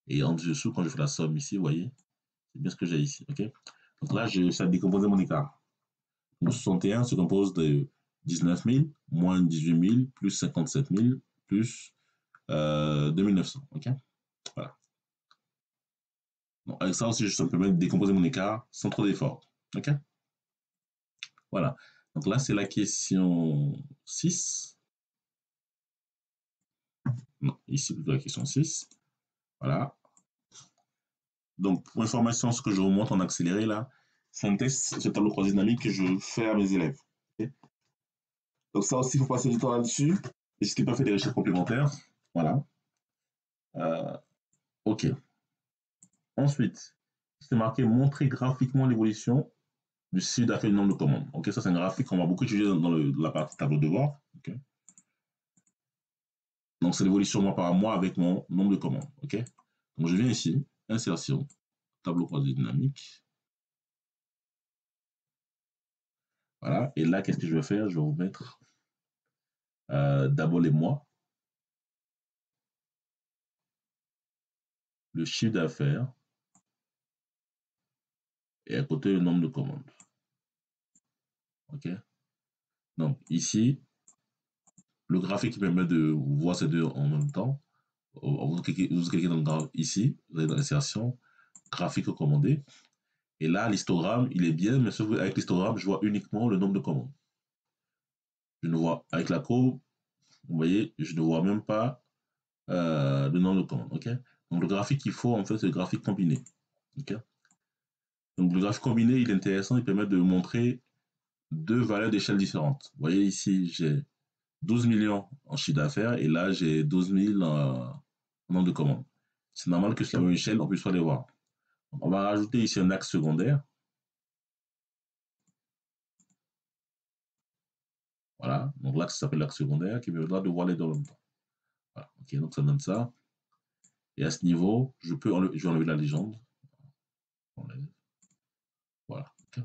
Et en dessous, quand je fais la somme ici, vous voyez, c'est bien ce que j'ai ici. Okay. Donc là, j'ai réussi à décomposer mon écart. Donc 61 se compose de 19 000 moins 18 000 plus 57 000 plus 2900. Okay. Voilà. Donc, avec ça aussi, je peux même décomposer mon écart sans trop d'efforts. OK. Voilà. Donc là, c'est la question 6. Non, ici, plutôt la question 6. Voilà. Donc, pour information, ce que je vous montre en accéléré là, c'est un test, ce tableau croisé dynamique que je fais à mes élèves. Okay. Donc ça aussi, il faut passer du temps là-dessus. N'hésitez pas à faire des recherches complémentaires. Voilà. OK. Ensuite, c'est marqué montrer graphiquement l'évolution du chiffre d'affaires du nombre de commandes. OK, ça c'est un graphique qu'on va beaucoup utiliser dans la partie tableau de bord. Okay. Donc c'est l'évolution mois par mois avec mon nombre de commandes. OK. Donc je viens ici, insertion, tableau croisé dynamique. Voilà. Et là, qu'est-ce que je vais faire? Je vais vous mettre D'abord les mois, le chiffre d'affaires et à côté le nombre de commandes. OK? Donc ici, le graphique qui permet de voir ces deux en même temps. Vous cliquez dans le graphe ici, vous allez dans l'insertion, graphique recommandé. Et là, l'histogramme, il est bien, mais sauf qu'avec l'histogramme, je vois uniquement le nombre de commandes. Je ne vois, avec la courbe, vous voyez, je ne vois même pas le nombre de commandes. OK? Donc le graphique qu'il faut, en fait, c'est le graphique combiné. OK? Donc le graphique combiné, il est intéressant, il permet de montrer deux valeurs d'échelle différentes. Vous voyez ici, j'ai 12 millions en chiffre d'affaires et là, j'ai 12 000 en nombre de commandes. C'est normal que sur la même échelle, on puisse pas les voir. On va rajouter ici un axe secondaire. Voilà, donc l'axe s'appelle l'axe secondaire qui permettra de voir les deux en même temps. Voilà, ok, donc ça donne ça. Et à ce niveau, je vais enlever la légende. Voilà. Okay.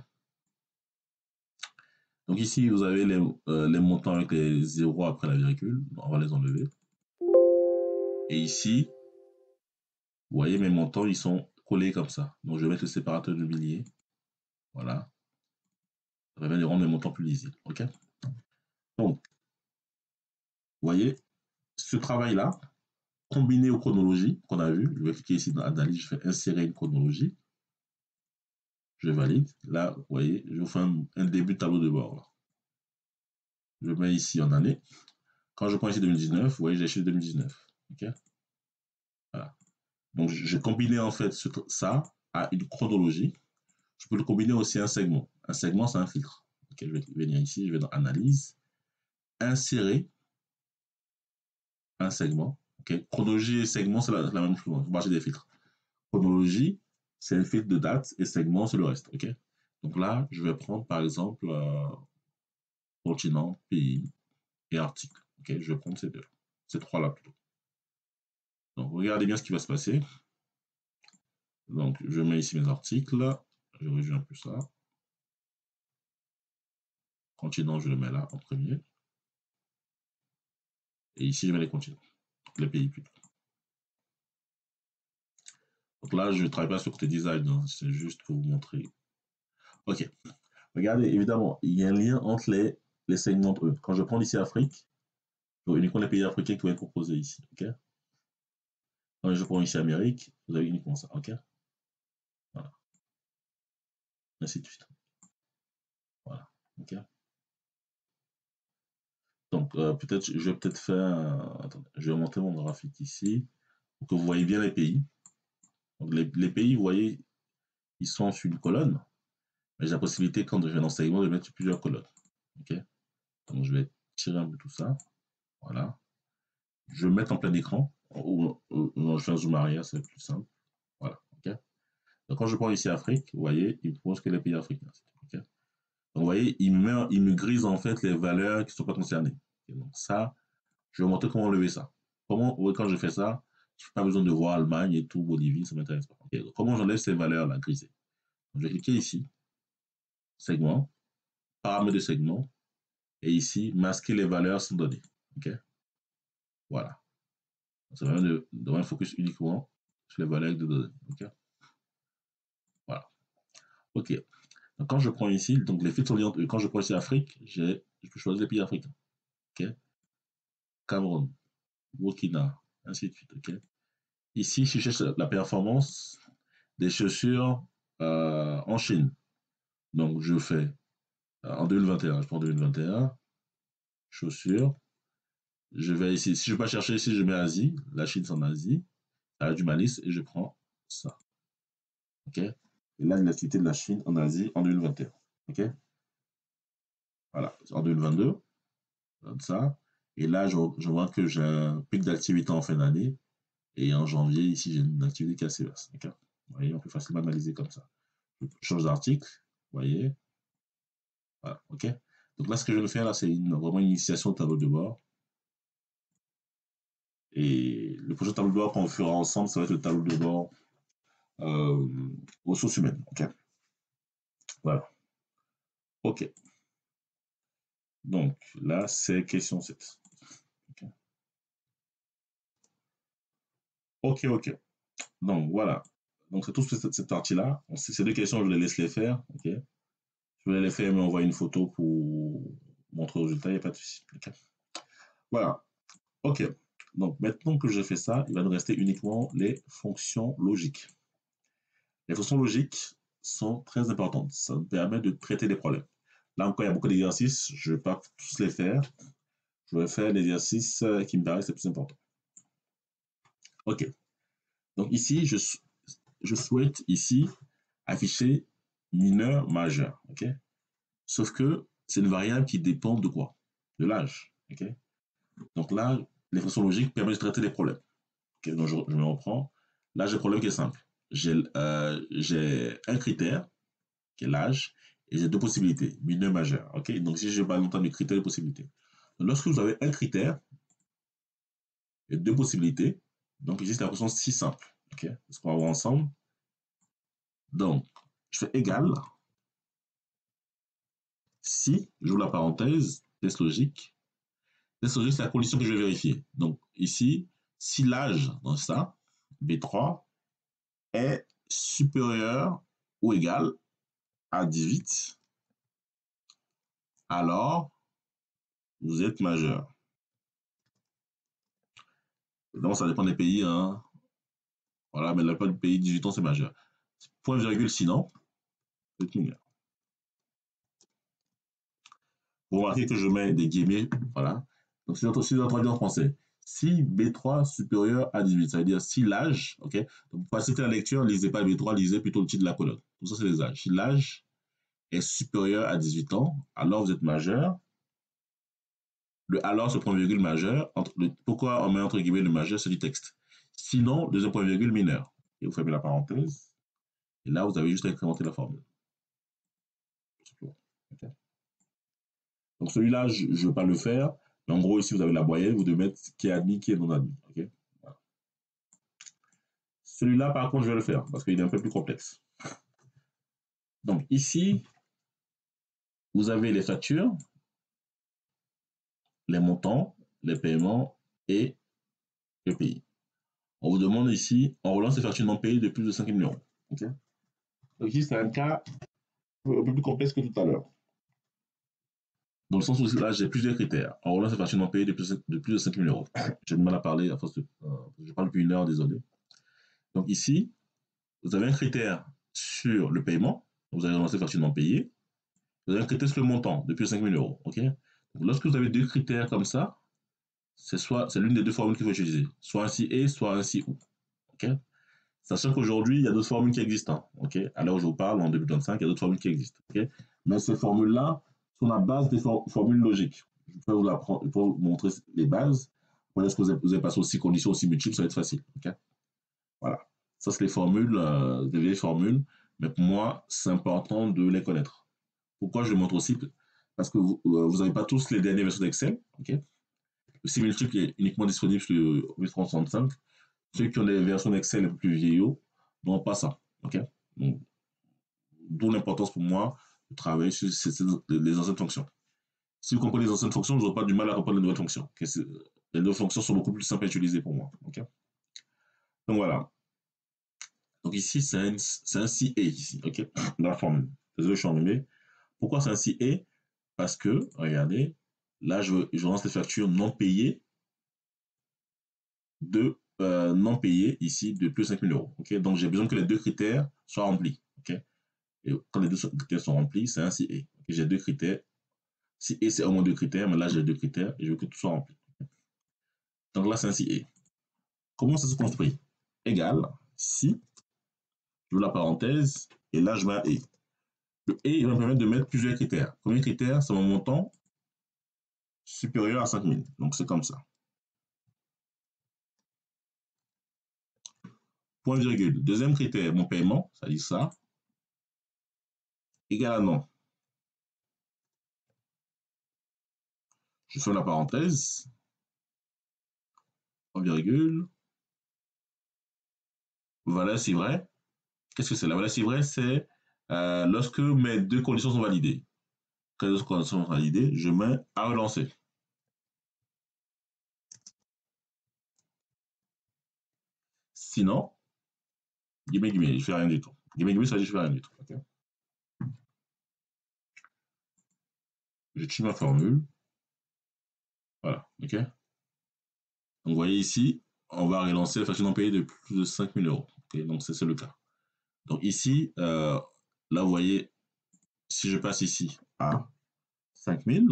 Donc ici, vous avez les montants avec les zéros après la virgule. On va les enlever. Et ici, vous voyez, mes montants, ils sont collés comme ça. Donc je vais mettre le séparateur de milliers. Voilà. Ça permet de rendre mes montants plus lisibles. OK? Donc, vous voyez, ce travail-là, combiné aux chronologies qu'on a vu, je vais cliquer ici dans Analyse, je fais insérer une chronologie. Je valide. Là, vous voyez, je vous fais un début de tableau de bord. Là. Je mets ici en année. Quand je prends ici 2019, vous voyez, j'ai acheté 2019. OK? Voilà. Donc, j'ai combiné en fait ça à une chronologie. Je peux le combiner aussi à un segment. Un segment, c'est un filtre. OK, je vais venir ici, je vais dans Analyse, insérer un segment. OK? Chronologie et segment, c'est la même chose. Vous marchez des filtres. Chronologie, c'est un filtre de date et segment, c'est le reste. OK? Donc là, je vais prendre par exemple continent, pays et article. OK? Je vais prendre ces deux. Ces trois-là plutôt. Donc, regardez bien ce qui va se passer. Donc, je mets ici mes articles. Je réduis un peu ça. Continent, je le mets là en premier. Et ici, je mets les continents. Les pays plutôt. Donc là, je ne travaille pas sur côté design. Hein. C'est juste pour vous montrer. OK. Regardez, évidemment, il y a un lien entre les segments entre eux. Quand je prends ici Afrique, je vois uniquement les pays africains qui vont être proposés ici. OK? Quand je prends ici Amérique, vous avez uniquement ça. OK? Voilà. Ainsi de suite. Voilà. OK? Donc, peut-être, je vais peut-être faire. Attendez, je vais monter mon graphique ici pour que vous voyez bien les pays. Donc, les pays, vous voyez, ils sont sur une colonne, mais j'ai la possibilité, quand je vais dans segment, de mettre sur plusieurs colonnes. OK? Donc, je vais tirer un peu tout ça. Voilà. Je vais mettre en plein écran. Ou je fais un zoom arrière, c'est plus simple. Voilà. OK? Donc, quand je prends ici Afrique, vous voyez, il me propose que les pays africains. OK? Donc, vous voyez, il me grise en fait les valeurs qui ne sont pas concernées. Okay? Donc, ça, je vais vous montrer comment enlever ça. Comment, quand je fais ça, je n'ai pas besoin de voir Allemagne et tout, Bolivie, ça ne m'intéresse pas. Okay? Donc, comment j'enlève ces valeurs-là grisées? Donc, je vais cliquer ici, segment, paramètres de segment, et ici, masquer les valeurs sans données. OK? Voilà. Ça permet de un focus uniquement sur les valeurs de données. OK? Voilà. OK. Donc, quand je prends ici, donc les filtres sont quand je prends ici Afrique, je peux choisir les pays africains. OK? Cameroun, Burkina, ainsi de suite. OK? Ici, je cherche la performance des chaussures en Chine. Donc, je fais en 2021, je prends 2021, chaussures. Je vais ici, si je ne veux pas chercher ici, je mets Asie. La Chine, c'est en Asie. Ça a du malice et je prends ça. OK? Et là, il a cité de la Chine en Asie en 2021. OK? Voilà. En 2022, comme ça. Et là, je vois que j'ai un pic d'activité en fin d'année. Et en janvier, ici, j'ai une activité qui est assez basse. OK? Vous voyez, on peut facilement analyser comme ça. Je change d'article. Vous voyez? Voilà. OK? Donc là, ce que je vais faire, là, c'est vraiment une initiation au tableau de bord. Et le prochain tableau de bord qu'on fera ensemble, ça va être le tableau de bord ressources humaines. OK? Voilà. OK. Donc là, c'est question 7. Ok, ok. Donc voilà. Donc c'est tout cette partie-là. Ces deux questions, je les laisse les faire. Ok. Je vais les faire, mais envoyer une photo pour montrer le résultat. Il n'y a pas de souci. Ok. Voilà. Ok. Donc maintenant que j'ai fait ça, il va nous rester uniquement les fonctions logiques. Les fonctions logiques sont très importantes. Ça nous permet de traiter des problèmes. Là encore, il y a beaucoup d'exercices. Je ne vais pas tous les faire. Je vais faire l'exercice qui me paraissent les plus importants. Ok. Donc ici, je souhaite ici afficher mineur, majeur. Ok. Sauf que c'est une variable qui dépend de quoi? De l'âge. Ok. Donc là, les fonctions logiques permettent de traiter des problèmes. Ok. Donc je me reprends. Là, j'ai un problème qui est simple. J'ai un critère qui est l'âge, et j'ai deux possibilités, mineur, majeur. Ok. Donc si je parle longtemps de critères et de possibilités. Donc, lorsque vous avez un critère et deux possibilités, donc ici c'est la fonction si simple. Ok. Ce qu'on va voir ensemble. Donc, je fais égal si, j'ouvre la parenthèse, test logique. Test logique, c'est la condition que je vais vérifier. Donc ici, si l'âge dans ça, B3, est supérieur ou égal à 18, alors vous êtes majeur. Donc ça dépend des pays, hein. Voilà, mais la plupart du pays, 18 ans, c'est majeur. Point virgule sinon, vous êtes mineur. Vous remarquez que je mets des guillemets, voilà. Donc, c'est traduit en français. Si B3 supérieur à 18, ça veut dire si l'âge, ok. Donc, pour faciliter la lecture, lisez pas B3, lisez plutôt le titre de la colonne. Tout ça, c'est les âges. Si l'âge est supérieur à 18 ans, alors vous êtes majeur. Le alors, ce point virgule majeur. Pourquoi on met entre guillemets le majeur, c'est du texte. Sinon, deuxième point virgule mineur. Et vous fermez la parenthèse. Et là, vous avez juste à incrémenter la formule. Okay. Donc celui-là, je ne veux pas le faire. Mais en gros, ici, vous avez la moyenne, vous devez mettre qui est admis, qui est non admis. Okay. Voilà. Celui-là, par contre, je vais le faire parce qu'il est un peu plus complexe. Donc ici, vous avez les factures, les montants, les paiements et le pays. On vous demande ici, on relance les factures non payées de plus de 5 000 euros. Okay. Donc ici, c'est un cas un peu plus complexe que tout à l'heure. Dans le sens où là, j'ai plusieurs critères. On relance les factures non payées de plus de 5 000 euros. J'ai du mal à parler, à force de, je parle depuis une heure, désolé. Donc ici, vous avez un critère sur le paiement, vous avez relancé les factures non payées. Vous avez un critère sur le montant, de plus de 5 000 euros. Okay. Donc, lorsque vous avez deux critères comme ça, c'est l'une des deux formules qu'il faut utiliser. Soit ainsi et, soit ainsi ou. Okay. Sachant qu'aujourd'hui, il y a d'autres formules qui existent. Hein, okay. À l'heure où je vous parle, en 2025, il y a d'autres formules qui existent. Okay. Mais ces formules-là sont la base des formules logiques. Je peux vous montrer les bases. Voilà, est-ce que vous avez passé aussi conditions, aussi multiples, ça va être facile. Okay. Voilà. Ça, c'est les formules, des vieilles formules. Mais pour moi, c'est important de les connaître. Pourquoi je le montre aussi? Parce que vous n'avez pas tous les dernières versions d'Excel. Okay. Le C multiple est uniquement disponible sur le Office 365. Ceux qui ont des versions d'Excel un peu plus vieillots n'ont pas ça. Okay. D'où l'importance pour moi de travailler sur les anciennes fonctions. Si vous comprenez les anciennes fonctions, vous n'aurez pas du mal à comprendre les nouvelles fonctions. Okay. Les nouvelles fonctions sont beaucoup plus simples à utiliser pour moi. Okay. Donc voilà. Donc ici, c'est un CA ici, ok, dans la formule. Désolé, je suis enrhumé. Pourquoi c'est un CA? Parce que, regardez, là, je lance les factures non payées non payées ici de plus de 5 000 euros. Okay. Donc j'ai besoin que les deux critères soient remplis. Okay. Et quand les deux critères sont remplis, c'est un CA. Okay. J'ai deux critères. CA, c'est au moins deux critères, mais là, j'ai deux critères et je veux que tout soit rempli. Donc là, c'est un CA. Comment ça se construit? Égal, si, je la parenthèse, et là, je mets un et. Le et il va me permettre de mettre plusieurs critères. Premier critère, c'est mon montant supérieur à 5 000. Donc c'est comme ça. Point virgule. Deuxième critère, mon paiement, ça dit ça, égal à non. Je fais la parenthèse. Point virgule. Voilà, c'est vrai. Qu'est-ce que c'est? La valeur si vrai, c'est lorsque mes deux conditions sont validées. Quand les deux conditions sont validées, je mets à relancer. Sinon, guillemets, guillemets, je fais rien du tout. Guillemets, guillemets, ça veut dire je fais rien du tout. Okay. Je tue ma formule. Voilà, ok. Donc, vous voyez ici, on va relancer la facture non payée de plus de 5 000 euros. Okay, donc, c'est le cas. Donc, ici, là, vous voyez, si je passe ici à 5 000,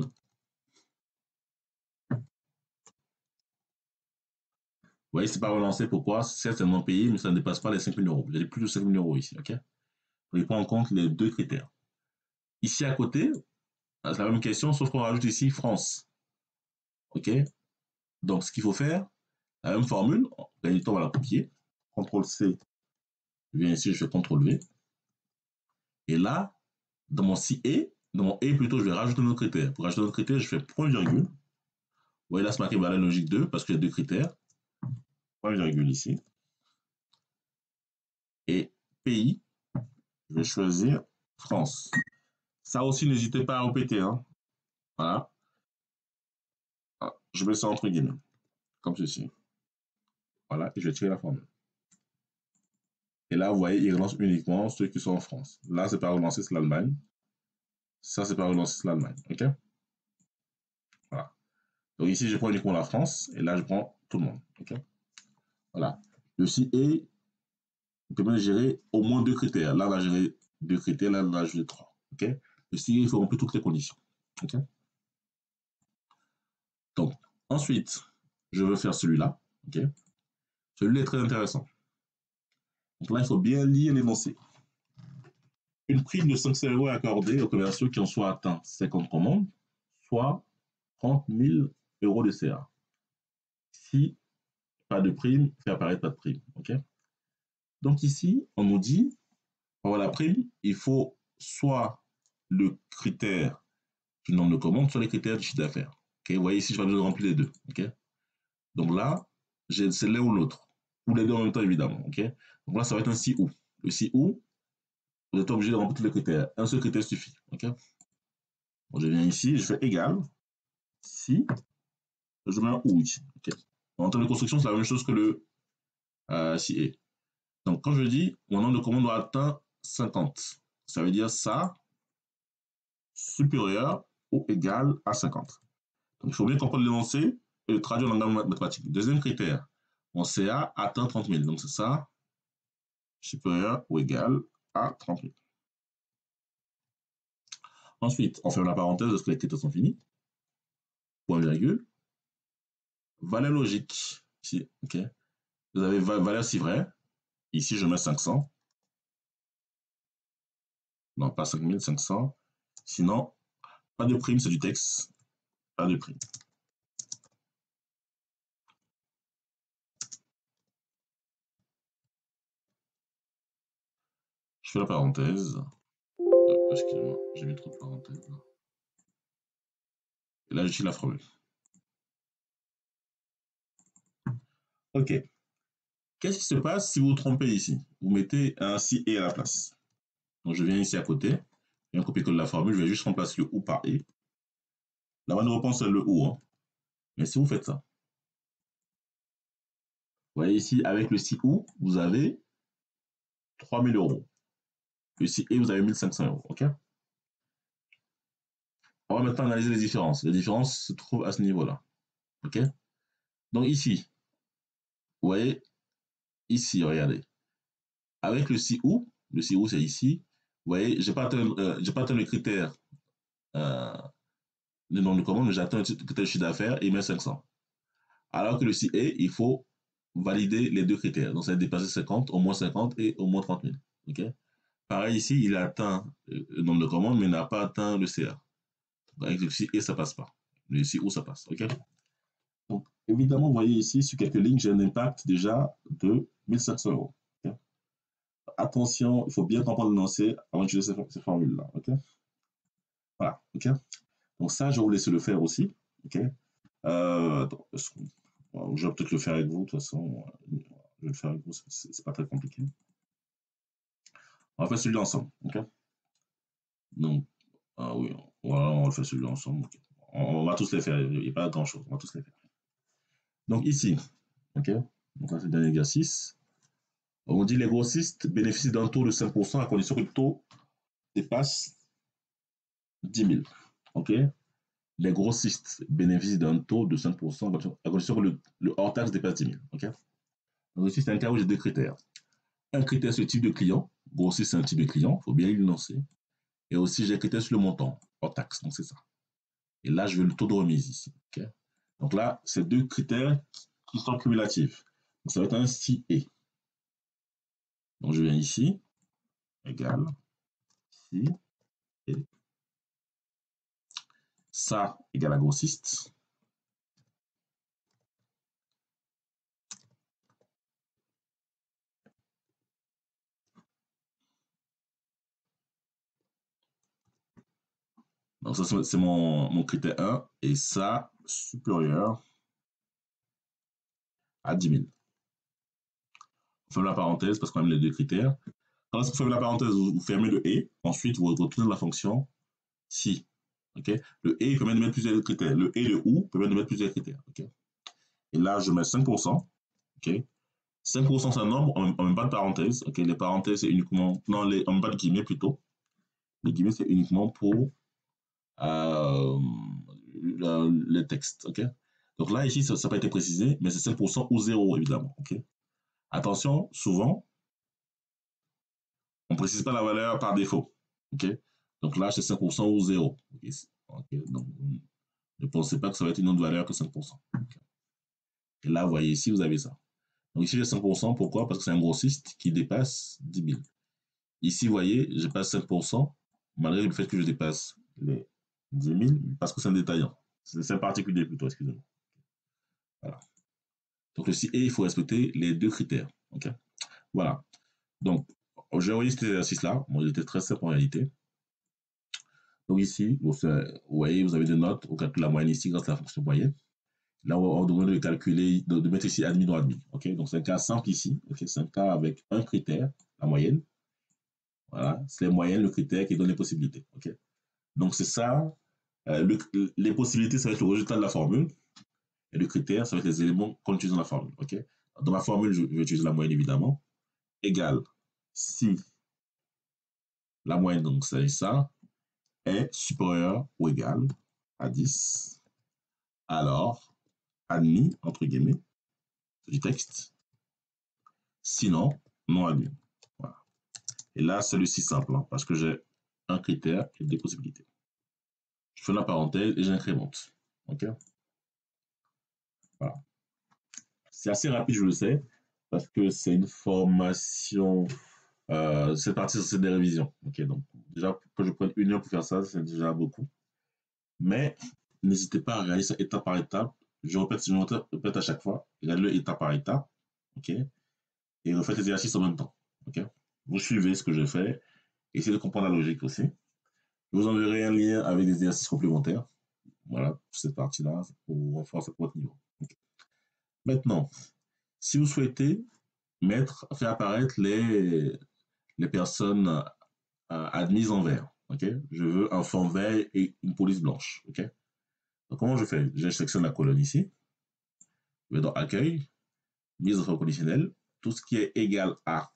vous voyez, c'est pas relancé. Pourquoi? Certes, c'est non payé, mais ça ne dépasse pas les 5 000 euros. Vous avez plus de 5 000 euros ici, ok? Donc, il prend en compte les deux critères. Ici, à côté, c'est la même question, sauf qu'on rajoute ici France. Ok? Donc, ce qu'il faut faire, la même formule, on va la copier. CTRL-C, je viens ici, je fais CTRL-V. Et là, dans mon CA, dans mon E plutôt, je vais rajouter un autre critère. Pour rajouter un autre critère, je fais point virgule. Vous voyez là, c'est marqué valeur logique 2 parce qu'il y a deux critères. Point virgule ici. Et pays, je vais choisir France. Ça aussi, n'hésitez pas à répéter. Hein. Voilà. Je mets ça entre guillemets, comme ceci. Voilà, et je vais tirer la formule. Et là, vous voyez, il relance uniquement ceux qui sont en France. Là, c'est pas relancé, c'est l'Allemagne. Ça, c'est pas relancé, c'est l'Allemagne. OK? Voilà. Donc ici, je prends uniquement la France, et là, je prends tout le monde. OK? Voilà. Le CA permet de gérer au moins deux critères. Là, on va gérer deux critères, là, on va gérer trois. OK? Le CA, il faut remplir toutes les conditions. OK? Donc, ensuite, je veux faire celui-là. OK? Celui-là est très intéressant. Donc là, il faut bien lire l'énoncé. Une prime de 500 euros est accordée aux commerciaux qui en soient atteints 50 commandes, soit 30 000 euros de CA. Si pas de prime, fait apparaître pas de prime. Okay. Donc ici, on nous dit, pour avoir la prime, il faut soit le critère du nombre de commandes, soit les critères du chiffre d'affaires. Okay. Vous voyez ici, je vais besoin de remplir les deux. Okay. Donc là, c'est l'un ou l'autre, ou les deux en même temps, évidemment. Okay. Donc là, ça va être un si ou. Le si ou, vous êtes obligé de remplir tous les critères. Un seul critère suffit. Okay. Bon, je viens ici, je fais égal. Si, je mets un ou ici. Okay. En termes de construction, c'est la même chose que le si et. Donc, quand je dis mon nombre de commandes doit atteindre 50, ça veut dire ça supérieur ou égal à 50. Donc, il faut bien comprendre l'énoncé et le traduire en langage mathématique. Deuxième critère, mon CA atteint 30 000. Donc, c'est ça supérieur ou égal à 30 000. Ensuite, on ferme la parenthèse lorsque les critères sont finis. Point virgule. Valeur logique. Ici, ok. Vous avez valeur si vrai. Ici, je mets 500. Non, pas 5500. Sinon, pas de prime, c'est du texte. Pas de prime. Je fais la parenthèse. Excusez-moi, j'ai mis trop de parenthèses. Et là, j'utilise la formule. OK. Qu'est-ce qui se passe si vous vous trompez ici? Vous mettez un si et à la place. Donc, je viens ici à côté. Je viens copier-coller la formule. Je vais juste remplacer le ou par et. La bonne réponse, c'est le ou. Hein. Mais si vous faites ça, vous voyez ici, avec le si ou, vous avez 3 000 euros. Le si et, vous avez 1 500 euros. OK? On va maintenant analyser les différences. Les différences se trouvent à ce niveau-là. OK? Donc ici, vous voyez, ici, regardez. Avec le si ou c'est ici, vous voyez, je n'ai pas atteint le critère le nombre de commandes, mais j'atteins le critère de chiffre d'affaires et il met 500. Alors que le CA, il faut valider les deux critères. Donc, ça va dépasser 50, au moins 50 et au moins 30 000. Okay. Pareil ici, il a atteint le nombre de commandes, mais n'a pas atteint le CA. Donc, avec le CA, ça passe pas. Le CO, ça passe. Okay. Donc, évidemment, vous voyez ici, sur quelques lignes, j'ai un impact déjà de 1 500 euros. Okay. Attention, il faut bien comprendre l'énoncé avant d'utiliser ces formules-là. Okay. Voilà. Okay. Donc, ça, je vais vous laisser le faire aussi. Okay. Je vais peut-être le faire avec vous, de toute façon. Je vais le faire avec vous, c'est pas très compliqué. On va faire celui-là ensemble, ok? Donc, oui, voilà, on va faire celui-là ensemble. Okay. On va tous les faire, il n'y a pas grand-chose, on va tous les faire. Donc ici, ok? Donc là, c'est le dernier exercice. On dit les grossistes bénéficient d'un taux de 5% à condition que le taux dépasse 10 000. OK? Les grossistes bénéficient d'un taux de 5% à condition que le hors-taxe dépasse 10 000. OK? Donc ici, c'est un cas où j'ai deux critères. Un critère sur le type de client. Grossiste, c'est un type de client. Il faut bien l'énoncer. Et aussi, j'ai un critère sur le montant hors-taxe. Donc c'est ça. Et là, je veux le taux de remise ici. OK? Donc là, c'est deux critères qui sont cumulatifs. Donc ça va être un si et. Donc je viens ici, égal, si, et ça égale à grossiste. Donc ça, c'est mon critère 1, et ça supérieur à 10 000. On ferme la parenthèse parce qu'on a les deux critères. Quand vous fermez la parenthèse, vous fermez le et, ensuite vous retournez la fonction si. Okay? Le et permet de mettre plusieurs critères. Le et et le ou permet de mettre plusieurs critères. Okay? Et là, je mets 5%. Okay? 5%, c'est un nombre, on ne met pas de parenthèse. Okay? Les parenthèses, c'est uniquement. Non, on ne met pas de guillemets plutôt. Les guillemets, c'est uniquement pour euh, les textes. Okay? Donc là, ici, ça n'a pas été précisé, mais c'est 5% ou 0, évidemment. Okay? Attention, souvent, on ne précise pas la valeur par défaut. Okay? Donc là, c'est 5% ou 0. Okay? Okay? Donc, ne pensez pas que ça va être une autre valeur que 5%. Okay? Et là, vous voyez ici, vous avez ça. Donc ici, j'ai 5%. Pourquoi? Parce que c'est un grossiste qui dépasse 10 000. Ici, vous voyez, je passe 5%, malgré le fait que je dépasse les 10 000, parce que c'est un détaillant. C'est un particulier plutôt, excusez-moi. Voilà. Donc le CE, il faut respecter les deux critères. Okay? Voilà. Donc, j'ai envoyé cet exercice-là. Bon, il était très simple en réalité. Donc ici, vous voyez, vous avez des notes. On calcule la moyenne ici grâce à la fonction moyenne. Là, on va demander de calculer, de mettre ici admis, non admis. Okay? Donc c'est un cas simple ici. Okay? C'est un cas avec un critère, la moyenne. Voilà. C'est les moyennes, le critère qui donne les possibilités. Okay? Donc c'est ça. Les possibilités, ça va être le résultat de la formule. Et le critère, ça va être les éléments qu'on utilise dans la formule. Okay? Dans ma formule, je vais utiliser la moyenne évidemment. Égale si la moyenne, donc c'est ça, est supérieure ou égale à 10, alors admis, entre guillemets, c'est du texte. Sinon, non admis. Voilà. Et là, c'est le si simple, hein, parce que j'ai un critère et des possibilités. Je fais la parenthèse et j'incrémente. OK? Voilà. C'est assez rapide, je le sais, parce que c'est une formation. Cette partie, c'est des révisions. OK? Donc, déjà, que je prenne une heure pour faire ça, c'est déjà beaucoup. Mais n'hésitez pas à regarder ça étape par étape. Je répète à chaque fois. Regardez-le étape par étape. OK? Et refaites les exercices en même temps. OK? Vous suivez ce que je fais. Essayez de comprendre la logique aussi. Je vous enverrai un lien avec des exercices complémentaires. Voilà, pour cette partie-là, pour renforcer votre niveau. Okay. Maintenant, si vous souhaitez faire apparaître les personnes admises en vert, ok, je veux un fond vert et une police blanche. Ok. Donc, comment je fais? Je sélectionne la colonne ici. Je vais dans Accueil, mise en forme conditionnelle, tout ce qui est égal à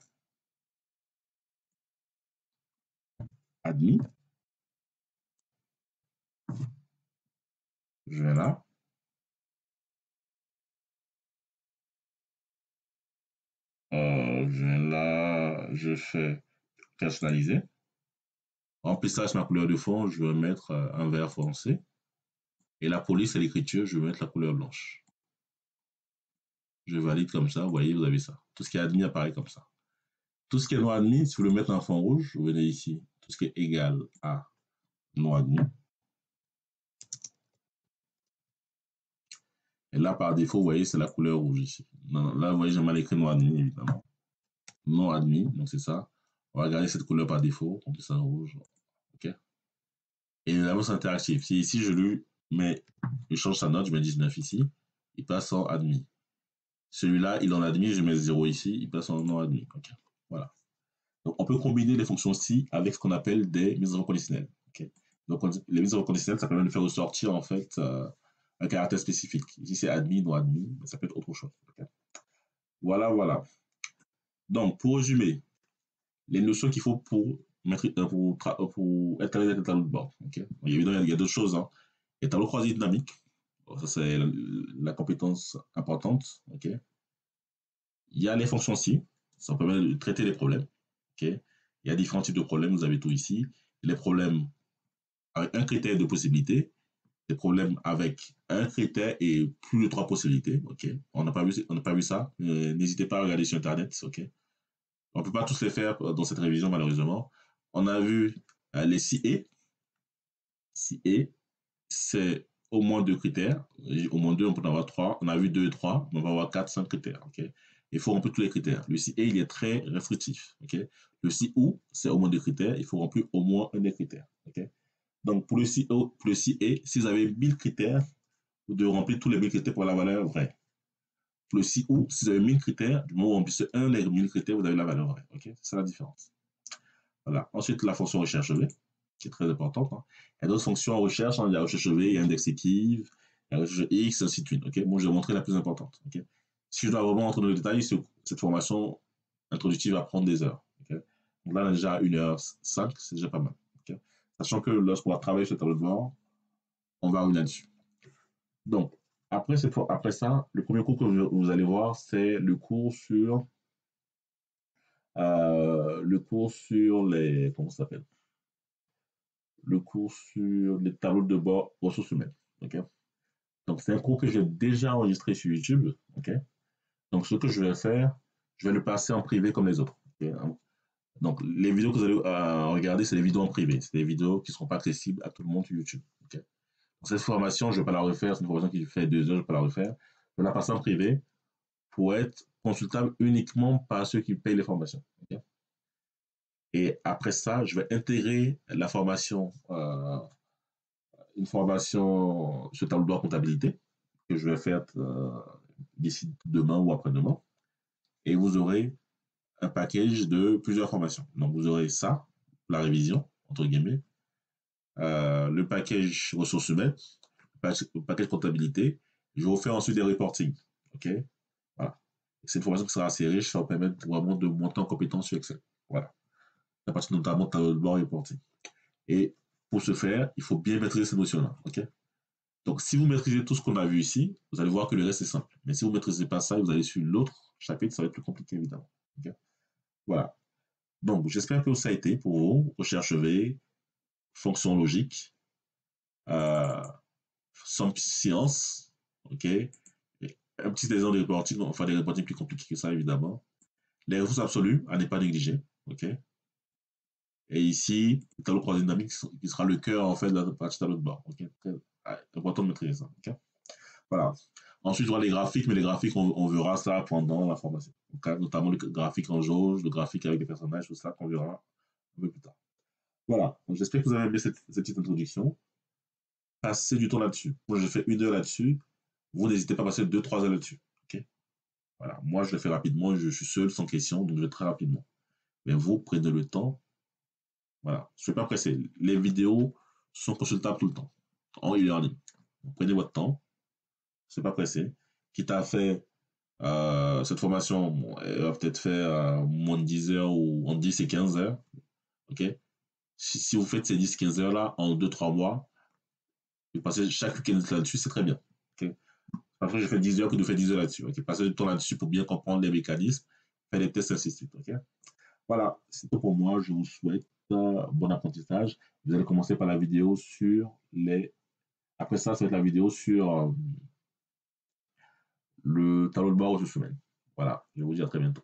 admis. Je vais là. Je viens là, je fais personnaliser. Remplissage ma couleur de fond, je vais mettre un vert foncé. Et la police et l'écriture, je vais mettre la couleur blanche. Je valide comme ça, vous voyez, vous avez ça. Tout ce qui est admis apparaît comme ça. Tout ce qui est non admis, si vous le mettez en fond rouge, vous venez ici. Tout ce qui est égal à non admis. Et là, par défaut, vous voyez, c'est la couleur rouge ici. Non, là, vous voyez, j'ai mal écrit non admis, évidemment. Non admis, donc c'est ça. On va garder cette couleur par défaut, donc c'est ça rouge. OK? Et la note interactive. Si ici, je change sa note, je mets 19 ici, il passe en admis. Celui-là, il en admis, je mets 0 ici, il passe en non admis. OK? Voilà. Donc, on peut combiner les fonctions ci avec ce qu'on appelle des mises en forme conditionnelles. Okay? Donc, les mises en forme conditionnelles, ça permet de faire ressortir en fait un caractère spécifique. Ici, c'est admis, non admis, mais ça peut être autre chose. Okay? Voilà, voilà. Donc, pour résumer, les notions qu'il faut pour, pour être à l'aise avec le tableau de bord. Okay? Évidemment, il y a d'autres choses. Hein. Il y a le tableau croisé dynamique. Bon, ça, c'est la compétence importante. Okay? Il y a les fonctions si. Ça permet de traiter les problèmes. Okay? Il y a différents types de problèmes. Vous avez tout ici. Les problèmes avec un critère de possibilité. Les problèmes avec un critère et plus de trois possibilités. Okay? On n'a pas vu ça. N'hésitez pas à regarder sur Internet. Okay? On ne peut pas tous les faire dans cette révision, malheureusement. On a vu les CA. CA, c'est au moins deux critères. Au moins deux, on peut en avoir trois. On a vu deux et trois, on va avoir quatre, cinq critères. Okay? Il faut remplir tous les critères. Le CA, il est très restrictif. Okay? Le CU, c'est au moins deux critères. Il faut remplir au moins un des critères. Okay? Donc, pour le CA, si vous avez 1000 critères, vous devez remplir tous les 1000 critères pour la valeur vraie. Pour le CU, si vous avez 1000 critères, du moment où vous remplissez un des 1000 critères, vous avez la valeur vraie. Okay? C'est la différence. Voilà. Ensuite, la fonction recherche V, qui est très importante. Hein. Il y a d'autres fonctions en recherche. Hein. Il y a recherche V, il y a indexative, il y a recherche X, ainsi de suite. Okay? Moi, je vais montrer la plus importante. Okay? Si je dois vraiment entrer dans le détail, cette formation introductive va prendre des heures. Okay? Donc là, on a déjà 1h05, c'est déjà pas mal. Okay? Sachant que lorsqu'on va travailler sur le tableau de bord, on va revenir là-dessus. Donc, après ça, le premier cours que vous allez voir, c'est le cours sur les, comment ça s'appelle, le cours sur les tableaux de bord ressources humaines. Okay? Donc, c'est un cours que j'ai déjà enregistré sur YouTube. Okay? Donc, ce que je vais faire, je vais le passer en privé comme les autres. Okay? Donc, les vidéos que vous allez regarder, c'est des vidéos en privé. C'est des vidéos qui ne seront pas accessibles à tout le monde sur YouTube. Okay? Donc, cette formation, je ne vais pas la refaire. C'est une formation qui fait 2 heures, je ne vais pas la refaire. Je vais la passer en privé pour être consultable uniquement par ceux qui payent les formations. Okay? Et après ça, je vais intégrer la formation, une formation sur tableau de bord comptabilité que je vais faire d'ici demain ou après-demain. Et vous aurez un package de plusieurs formations. Donc, vous aurez ça, la révision, entre guillemets, le package ressources humaines, le package comptabilité. Je vais vous faire ensuite des reporting. OK? Voilà. C'est une formation qui sera assez riche, ça va vous permettre vraiment de monter en compétence sur Excel. Voilà. À partir notamment de tableau de bord et reporting. Et pour ce faire, il faut bien maîtriser ces notions-là. OK? Donc, si vous maîtrisez tout ce qu'on a vu ici, vous allez voir que le reste est simple. Mais si vous ne maîtrisez pas ça et vous allez suivre l'autre chapitre, ça va être plus compliqué, évidemment. Okay? Voilà. Donc, j'espère que ça a été pour vous. Recherche V, fonction logique, euh, somme science, OK? Et un petit exemple de reporting, enfin des reporting plus compliqués que ça, évidemment. Les ressources absolues, à ne pas négliger, OK? Et ici, le tableau croisé dynamique qui sera le cœur, en fait, de la partie tableau de bord, OK? Très important de maîtriser ça, OK? Voilà. Ensuite, il y aura les graphiques, mais les graphiques, on verra ça pendant la formation. Donc, notamment le graphique en jauge, le graphique avec des personnages, tout ça qu'on verra un peu plus tard. Voilà. J'espère que vous avez aimé cette petite introduction. Passez du temps là-dessus. Moi, j'ai fait 1 heure là-dessus. Vous n'hésitez pas à passer 2-3 heures là-dessus. Okay? Voilà. Moi, je le fais rapidement. Je suis seul, sans question, donc je vais très rapidement. Mais vous, prenez le temps. Voilà. Je ne suis pas pressé. Les vidéos sont consultables tout le temps. En e-learning. Prenez votre temps. Je ne suis pas pressé. Quitte à faire cette formation, bon, elle va peut-être faire moins de 10 heures ou en 10 et 15 heures. OK? Si vous faites ces 10-15 heures-là en 2-3 mois, vous passez chaque week-end là-dessus, c'est très bien. OK? Après, j'ai fait 10 heures que de faire 10 heures là-dessus. OK? Passez du temps là-dessus pour bien comprendre les mécanismes, faire des tests, ainsi de suite. OK? Voilà, c'est tout pour moi. Je vous souhaite bon apprentissage. Vous allez commencer par la vidéo sur les. Après ça, ça va être la vidéo sur le tableau de bord aux semaines. Voilà, je vous dis à très bientôt.